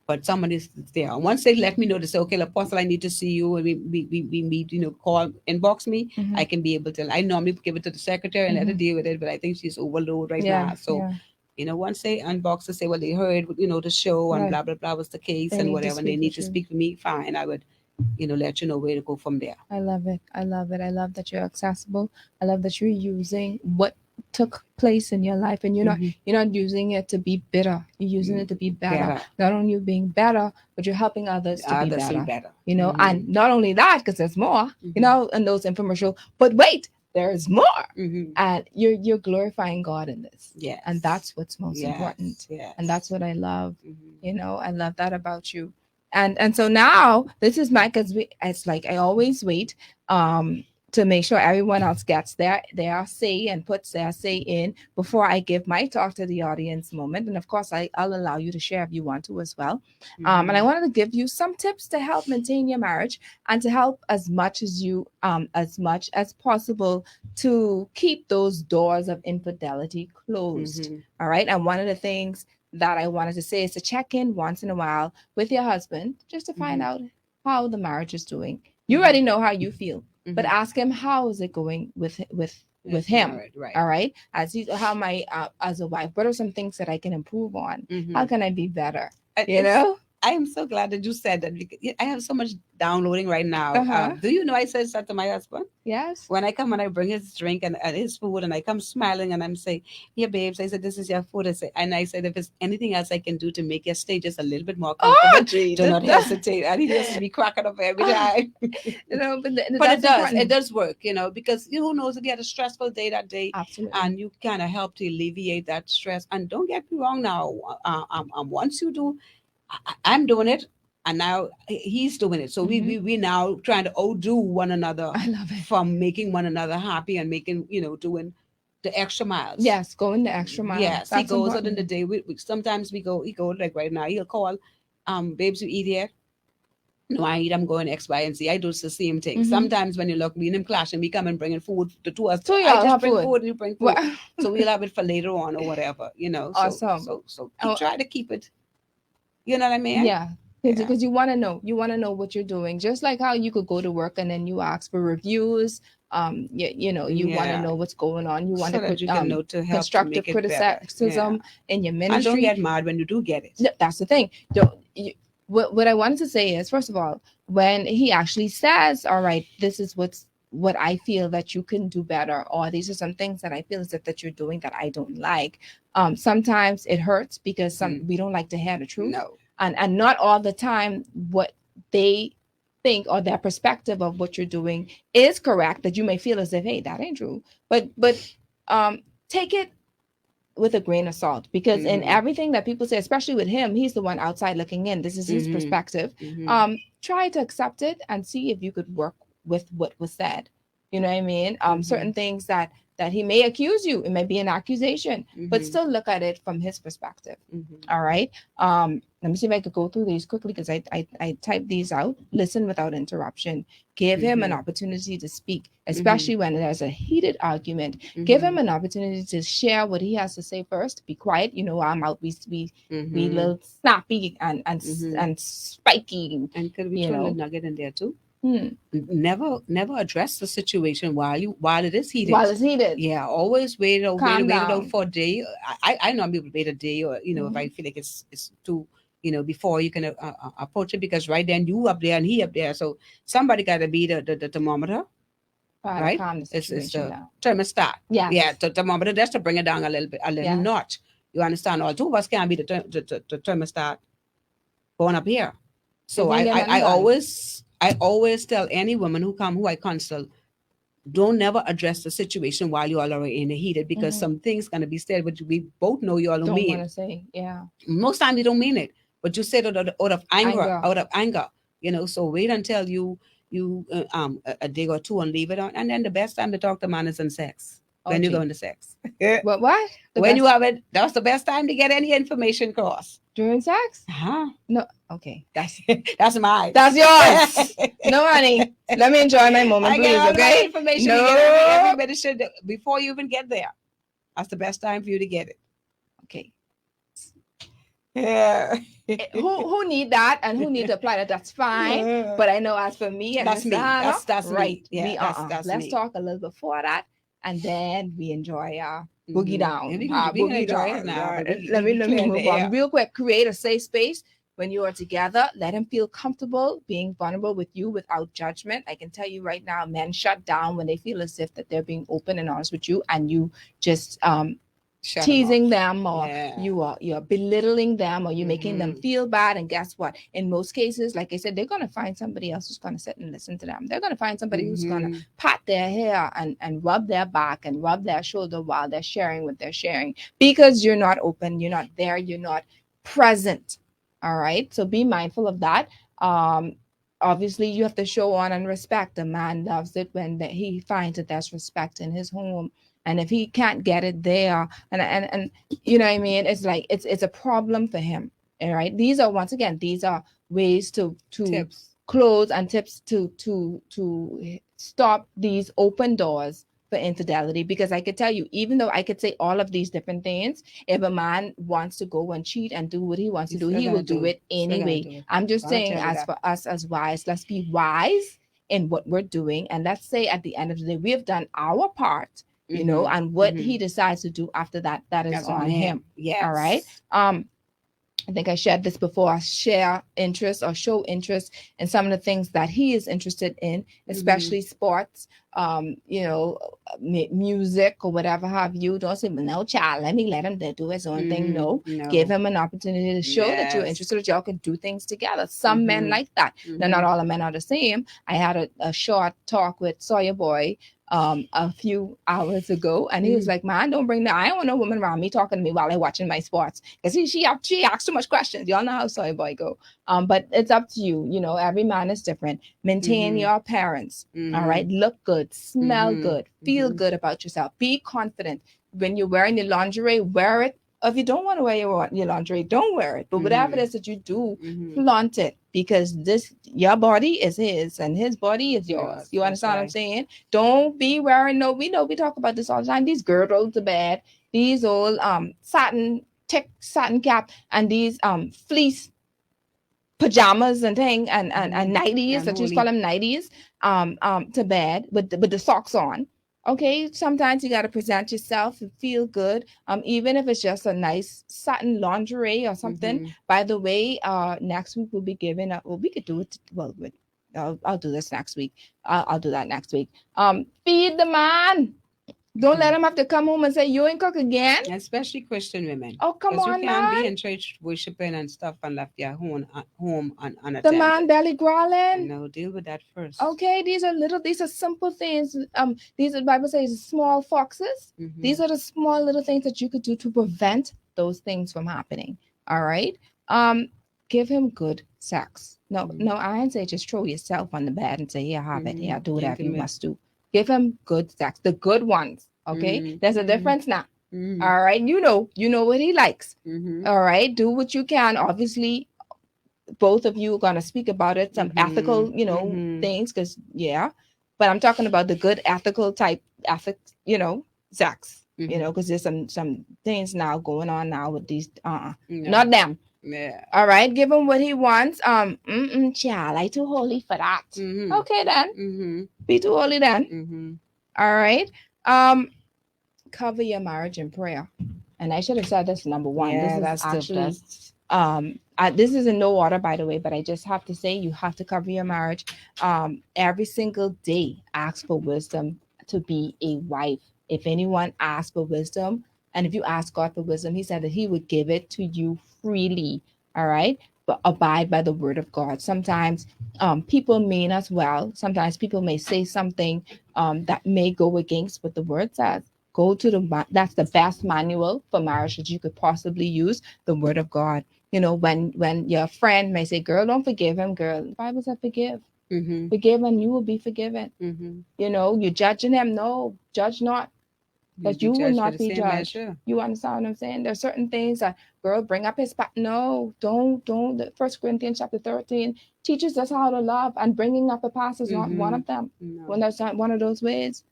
but somebody's there. Once they let me know, they say, okay, Apostle, I need to see you. And we meet, call, inbox me. I can be able to, I normally give it to the secretary and let her deal with it, but I think she's overloaded right now. So, once they unbox to say, well, they heard, the show and blah, blah, blah was the case and whatever, and they need to speak with me, fine. I would, let you know where to go from there. I love it. I love it. I love that you're accessible. I love that you're using what took place in your life, and you're not using it to be bitter. You're using it to be better. Not only you being better, but you're helping others to be better. And not only that, because there's more, in those infomercials. But wait, there's more, and you're glorifying God in this. Yes, and that's what's most important. Yes, and that's what I love. I love that about you. And so now this is my, because it's like I always wait to make sure everyone else gets their say and puts their say in before I give my talk to the audience moment. And of course, I'll allow you to share if you want to as well. And I wanted to give you some tips to help maintain your marriage and to help as much as possible to keep those doors of infidelity closed. All right. And one of the things that I wanted to say is to check in once in a while with your husband just to find out how the marriage is doing. You already know how you feel, but ask him, how is it going with him? Right. All right. As a wife, what are some things that I can improve on? How can I be better? I am so glad that you said that because I have so much downloading right now. Do you know I said that to my husband? Yes. When I come and I bring his drink and his food and I come smiling and I'm saying, "Yeah, babes," I said, "This is your food." I said, if there's anything else I can do to make your stay just a little bit more comfortable, do not hesitate. And he has to be cracking up every time. But it does work, because who knows if you had a stressful day that day. Absolutely. And you kind of help to alleviate that stress. And don't get me wrong now, once you do, I'm doing it, and now he's doing it. So we now trying to outdo one another. I love it. From making one another happy and making, doing the extra miles. Yes, going the extra mile. Yes, that's he goes important. Out in the day. Sometimes he go like right now. He'll call, babes, you eat yet? No, I eat. I'm going X, Y, and Z. I do the same thing. Sometimes when you look, me and him clashing, we come and bringing food to us. So I just bring food, you bring food. So we'll have it for later on or whatever, Awesome. So try to keep it. You know what I mean? Yeah. Because you want to know what you're doing. Just like how you could go to work and then you ask for reviews. You want to know what's going on. You want to put constructive criticism in your ministry. And don't get mad when you do get it. That's the thing. What I wanted to say is, first of all, when he actually says, all right, this is what I feel that you can do better, or these are some things that I feel that you're doing that I don't like. Sometimes it hurts because we don't like to hear the truth. No. And not all the time what they think or their perspective of what you're doing is correct, that you may feel as if, hey, that ain't true. But take it with a grain of salt, because in everything that people say, especially with him, he's the one outside looking in. This is his perspective. Try to accept it and see if you could work with what was said. You know what I mean? Certain things that he may accuse you, it may be an accusation, but still look at it from his perspective. All right. Let me see if I could go through these quickly, because I typed these out. Listen without interruption. Give him an opportunity to speak, especially when there's a heated argument. Give him an opportunity to share what he has to say first. Be quiet. You know, I'm out. Be a little snappy and spiky. And could we throw a nugget in there too? Hmm. Never address the situation while it is heated. While it's heated. Yeah, always wait it out for a day. I normally would wait a day, or if I feel like it's too, before you can approach it, because right then you up there and he up there, so somebody got to be the thermometer, right? It's the thermostat. Yeah, the thermometer, just to bring it down a little notch. You understand? All two of us can't be the thermostat going up here. So I always tell any woman who I consult, don't never address the situation while you all are in the heated, because some things gonna be said, but we both know you all don't mean. Want to say, yeah. Most times you don't mean it, but you said it out of anger. So wait until you a day or two and leave it on, and then the best time to talk to man is in sex. When you go into sex. What? When you have it, that's the best time to get any information across. During sex? No. Okay. That's mine. That's yours. No, honey. Let me enjoy my moment, please. Okay. Information every minute should, before you even get there. That's the best time for you to get it. Okay. Yeah. who need that and who need to apply that? That's fine. Yeah. But I know, as for me, and that's me. That's right. Me. Yeah, that's Let's me. talk a little before that, and then we enjoy boogie down. Boogie down. Let me move on real quick. Create a safe space. When you are together, let him feel comfortable being vulnerable with you without judgment. I can tell you right now, men shut down when they feel as if that they're being open and honest with you, and you just teasing them, or you're belittling them, or you're making them feel bad. And guess what? In most cases, like I said, they're going to find somebody else who's going to sit and listen to them. They're going to find somebody who's going to pat their hair and rub their back and rub their shoulder while they're sharing what they're sharing, because you're not open, you're not there, you're not present. All right. So be mindful of that. Obviously, you have to show honor and respect. A man loves it when he finds that there's respect in his home. And if he can't get it there, and you know what I mean, it's like it's a problem for him. All right. These are, once again, these are ways to tips. Close and tips to stop these open doors for infidelity. Because I could tell you, even though I could say all of these different things, if a man wants to go and cheat and do what he wants to do, he will do it anyway. I'm just saying, as for us as wives, let's be wise in what we're doing, and let's say at the end of the day, we have done our part. And what he decides to do after that is on him. Yeah. All right. I think I shared this before. Share interest or show interest in some of the things that he is interested in, especially sports, music or whatever have you. Don't say, no, child, let him do his own thing. No, give him an opportunity to show that you're interested, that y'all can do things together. Some men like that. Now, not all the men are the same. I had a short talk with Sawyer Boy a few hours ago, and he was like, man, don't bring that. I don't want no woman around me talking to me while I'm watching my sports, because she asks too much questions. Y'all know how Soy Boy go. But it's up to you. Every man is different. Maintain your appearance. All right. Look good, smell good, feel good about yourself. Be confident. When you're wearing your lingerie, wear it. If you don't want to wear your lingerie, don't wear it. But whatever it is that you do, flaunt it, because your body is his and his body is yours. You understand what I'm saying? Don't be wearing we talk about this all the time. These girdles are bad. These old satin cap and these fleece pajamas and thing and nighties, that you call them nighties, to bed with the socks on. Okay, sometimes you got to present yourself and feel good, even if it's just a nice satin lingerie or something. By the way, next week we'll be giving up. Well, we could do it. Well, I'll do this next week. I'll do that next week. Feed the man. Don't let him have to come home and say, you ain't cook again. Especially Christian women. Oh, come Because you on, can't be man. in church worshiping and stuff and left your home The man unattended. belly growling. No, deal with that first. Okay, these are simple things. These the Bible says small foxes. Mm-hmm. These are the small little things that you could do to prevent those things from happening. All right. Give him good sex. No, I ain't say just throw yourself on the bed and say, yeah, have it. Yeah, do whatever you must do. Give him good sex, the good ones. Okay. There's a difference now. All right. You know what he likes. All right. Do what you can. Obviously, both of you are going to speak about it, some ethical, things, because but I'm talking about the good ethical type ethics, sex, because there's some things now going on now with these, not them. Yeah. All right, give him what he wants. Child, I too holy for that. Okay then, be too holy then. All right, cover your marriage in prayer. And I should have said this number one. Yeah, this is actually that's this is in no order, by the way, but I just have to say you have to cover your marriage. Every single day, ask for wisdom to be a wife. If anyone asks for wisdom, and if you ask God for wisdom, He said that He would give it to you freely. All right, but abide by the word of God. Sometimes people mean as well. Sometimes people may say something that may go against what the word says. Go to that's the best manual for marriage that you could possibly use, the word of God. When your friend may say, girl, don't forgive him, girl, the Bible says forgive. Forgive and you will be forgiven. You're judging him. No, judge not, that you will not be judged. You understand what I'm saying? There's certain things that, girl, bring up his no, don't. The 1 Corinthians chapter 13 teaches us how to love, and bringing up the past is not one of them. No. When that's not one of those ways.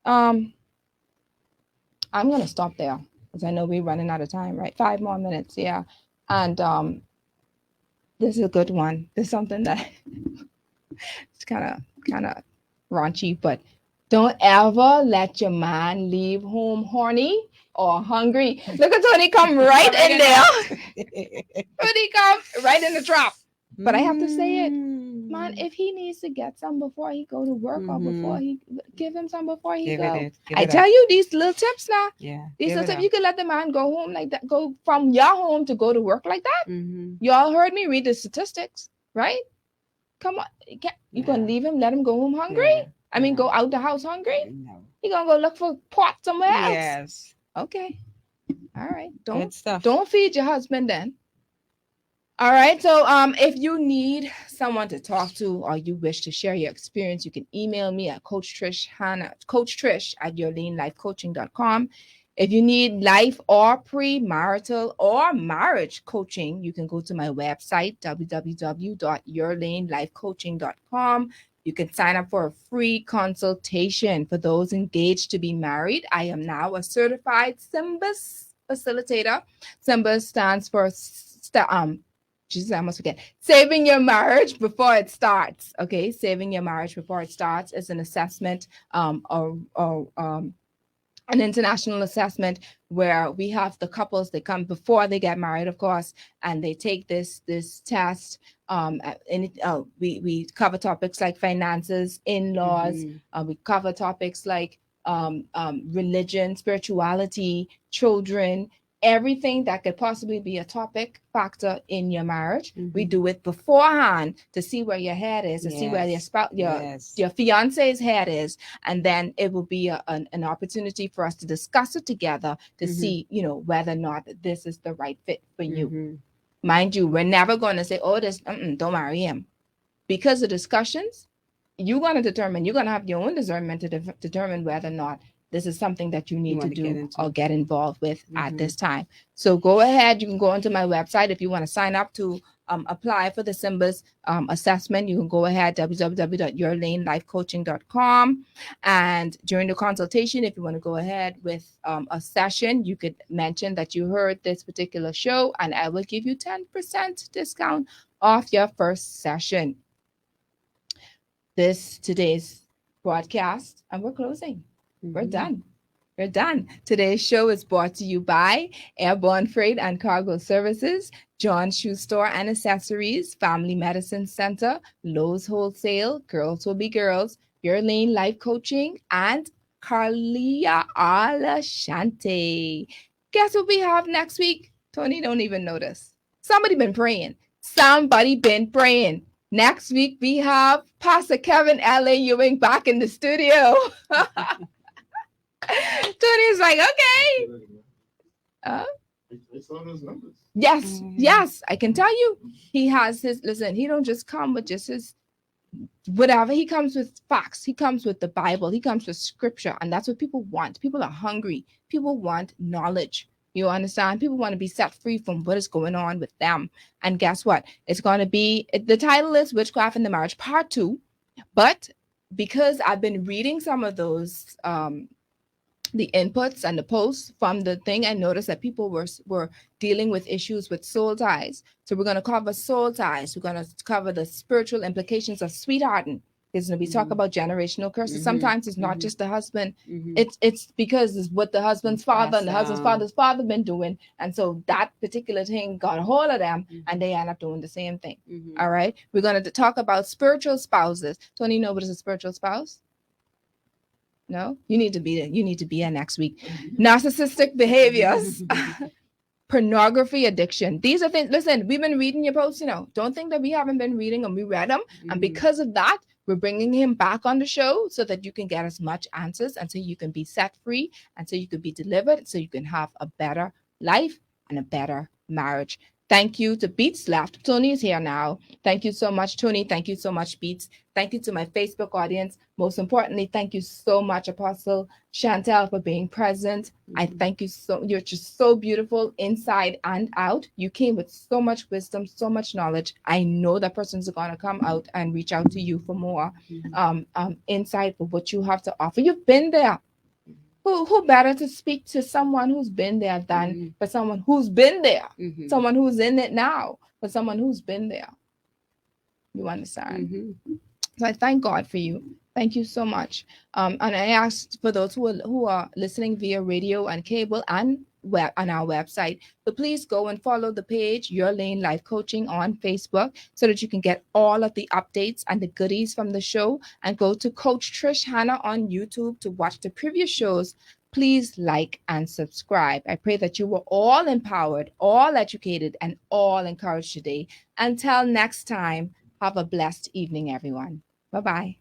I'm going to stop there because I know we're running out of time, right? 5 more minutes, yeah. And this is a good one. This is something that it's kind of raunchy, but don't ever let your man leave home horny or hungry. Look at Tony come right in there. Tony come right in the trap. But I have to say it. Man, if he needs to get some before he go to work or before he give him some before he go. I tell you these little tips now. Yeah. These little tips, you can let the man go home like that, go from your home to go to work like that. Y'all heard me read the statistics, right? Come on. You gonna leave him, let him go home hungry? I mean, go out the house hungry? No. He gonna go look for pot somewhere else? Yes. Okay. All right. Good stuff. Don't feed your husband then. All right. So if you need someone to talk to or you wish to share your experience, you can email me at Coach Trish at yourlanelifecoaching.com. If you need life or premarital or marriage coaching, you can go to my website, www.yourlanelifecoaching.com. You can sign up for a free consultation for those engaged to be married. I am now a certified SYMBIS facilitator. SYMBIS stands for Jesus, I almost forget. Saving your marriage before it starts. Okay, saving your marriage before it starts is an assessment, an international assessment where we have the couples that come before they get married, of course, and they take this test. We cover topics like finances, in-laws. We cover topics like religion, spirituality, children. Everything that could possibly be a topic factor in your marriage. We do it beforehand to see where your head is, to see where your spouse, your fiance's head is, and then it will be an opportunity for us to discuss it together to see, whether or not this is the right fit for you. Mind you, we're never going to say, "Oh, don't marry him," because the discussions you're going to determine. You're going to have your own discernment to determine whether or not this is something that you need to do or get involved with at this time. So go ahead. You can go onto my website if you want to sign up to apply for the SYMBIS assessment. You can go ahead, www.yourlanelifecoaching.com. And during the consultation, if you want to go ahead with a session, you could mention that you heard this particular show, and I will give you 10% discount off your first session. Today's broadcast, and we're closing. We're done. Today's show is brought to you by Airborne Freight and Cargo Services, John Shoe Store and Accessories, Family Medicine Center, Lowe's Wholesale, Girls Will Be Girls, Your Lane Life Coaching, and Carlia Alashante. Guess what we have next week? Tony don't even notice. Somebody been praying. Somebody been praying. Next week we have Pastor Kevin L.A. Ewing back in the studio. Tony's like, okay. I saw those numbers. Yes, yes, I can tell you. He has his, listen, he don't just come with just his whatever. He comes with facts. He comes with the Bible. He comes with scripture. And that's what people want. People are hungry. People want knowledge. You understand? People want to be set free from what is going on with them. And guess what? It's going to be, the title is Witchcraft in the Marriage Part 2. But because I've been reading some of those the inputs and the posts from the thing, I noticed that people were dealing with issues with soul ties. So we're going to cover soul ties. We're going to cover the spiritual implications of sweethearting. It's going to be talk about generational curses. Sometimes it's not just the husband. It's because it's what the husband's father and the husband's father's father been doing. And so that particular thing got a hold of them and they end up doing the same thing. All right. We're going to talk about spiritual spouses. Tony, you know what is a spiritual spouse? No, you need to be there. You need to be here next week. Narcissistic behaviors, pornography addiction. These are things. Listen, we've been reading your posts. Don't think that we haven't been reading them. We read them, and because of that, we're bringing him back on the show so that you can get as much answers, and so you can be set free, and so you can be delivered, so you can have a better life and a better marriage. Thank you to Beats Left. Tony is here now. Thank you so much, Tony. Thank you so much, Beats. Thank you to my Facebook audience. Most importantly, thank you so much, Apostle Shantel, for being present. I thank you so. You're just so beautiful inside and out. You came with so much wisdom, so much knowledge. I know that person's going to come out and reach out to you for more insight for what you have to offer. You've been there. Who better to speak to someone who's been there than for someone who's been there, someone who's in it now, for someone who's been there. You understand? So I thank God for you. Thank you so much. And I asked for those who are listening via radio and cable and web on our website, so please go and follow the page Your Lane Life Coaching on Facebook so that you can get all of the updates and the goodies from the show, and go to Coach Trish Hannah on YouTube to watch the previous shows. Please like and subscribe. I pray that you were all empowered, all educated, and all encouraged today. Until next time, have a blessed evening, everyone. Bye-bye.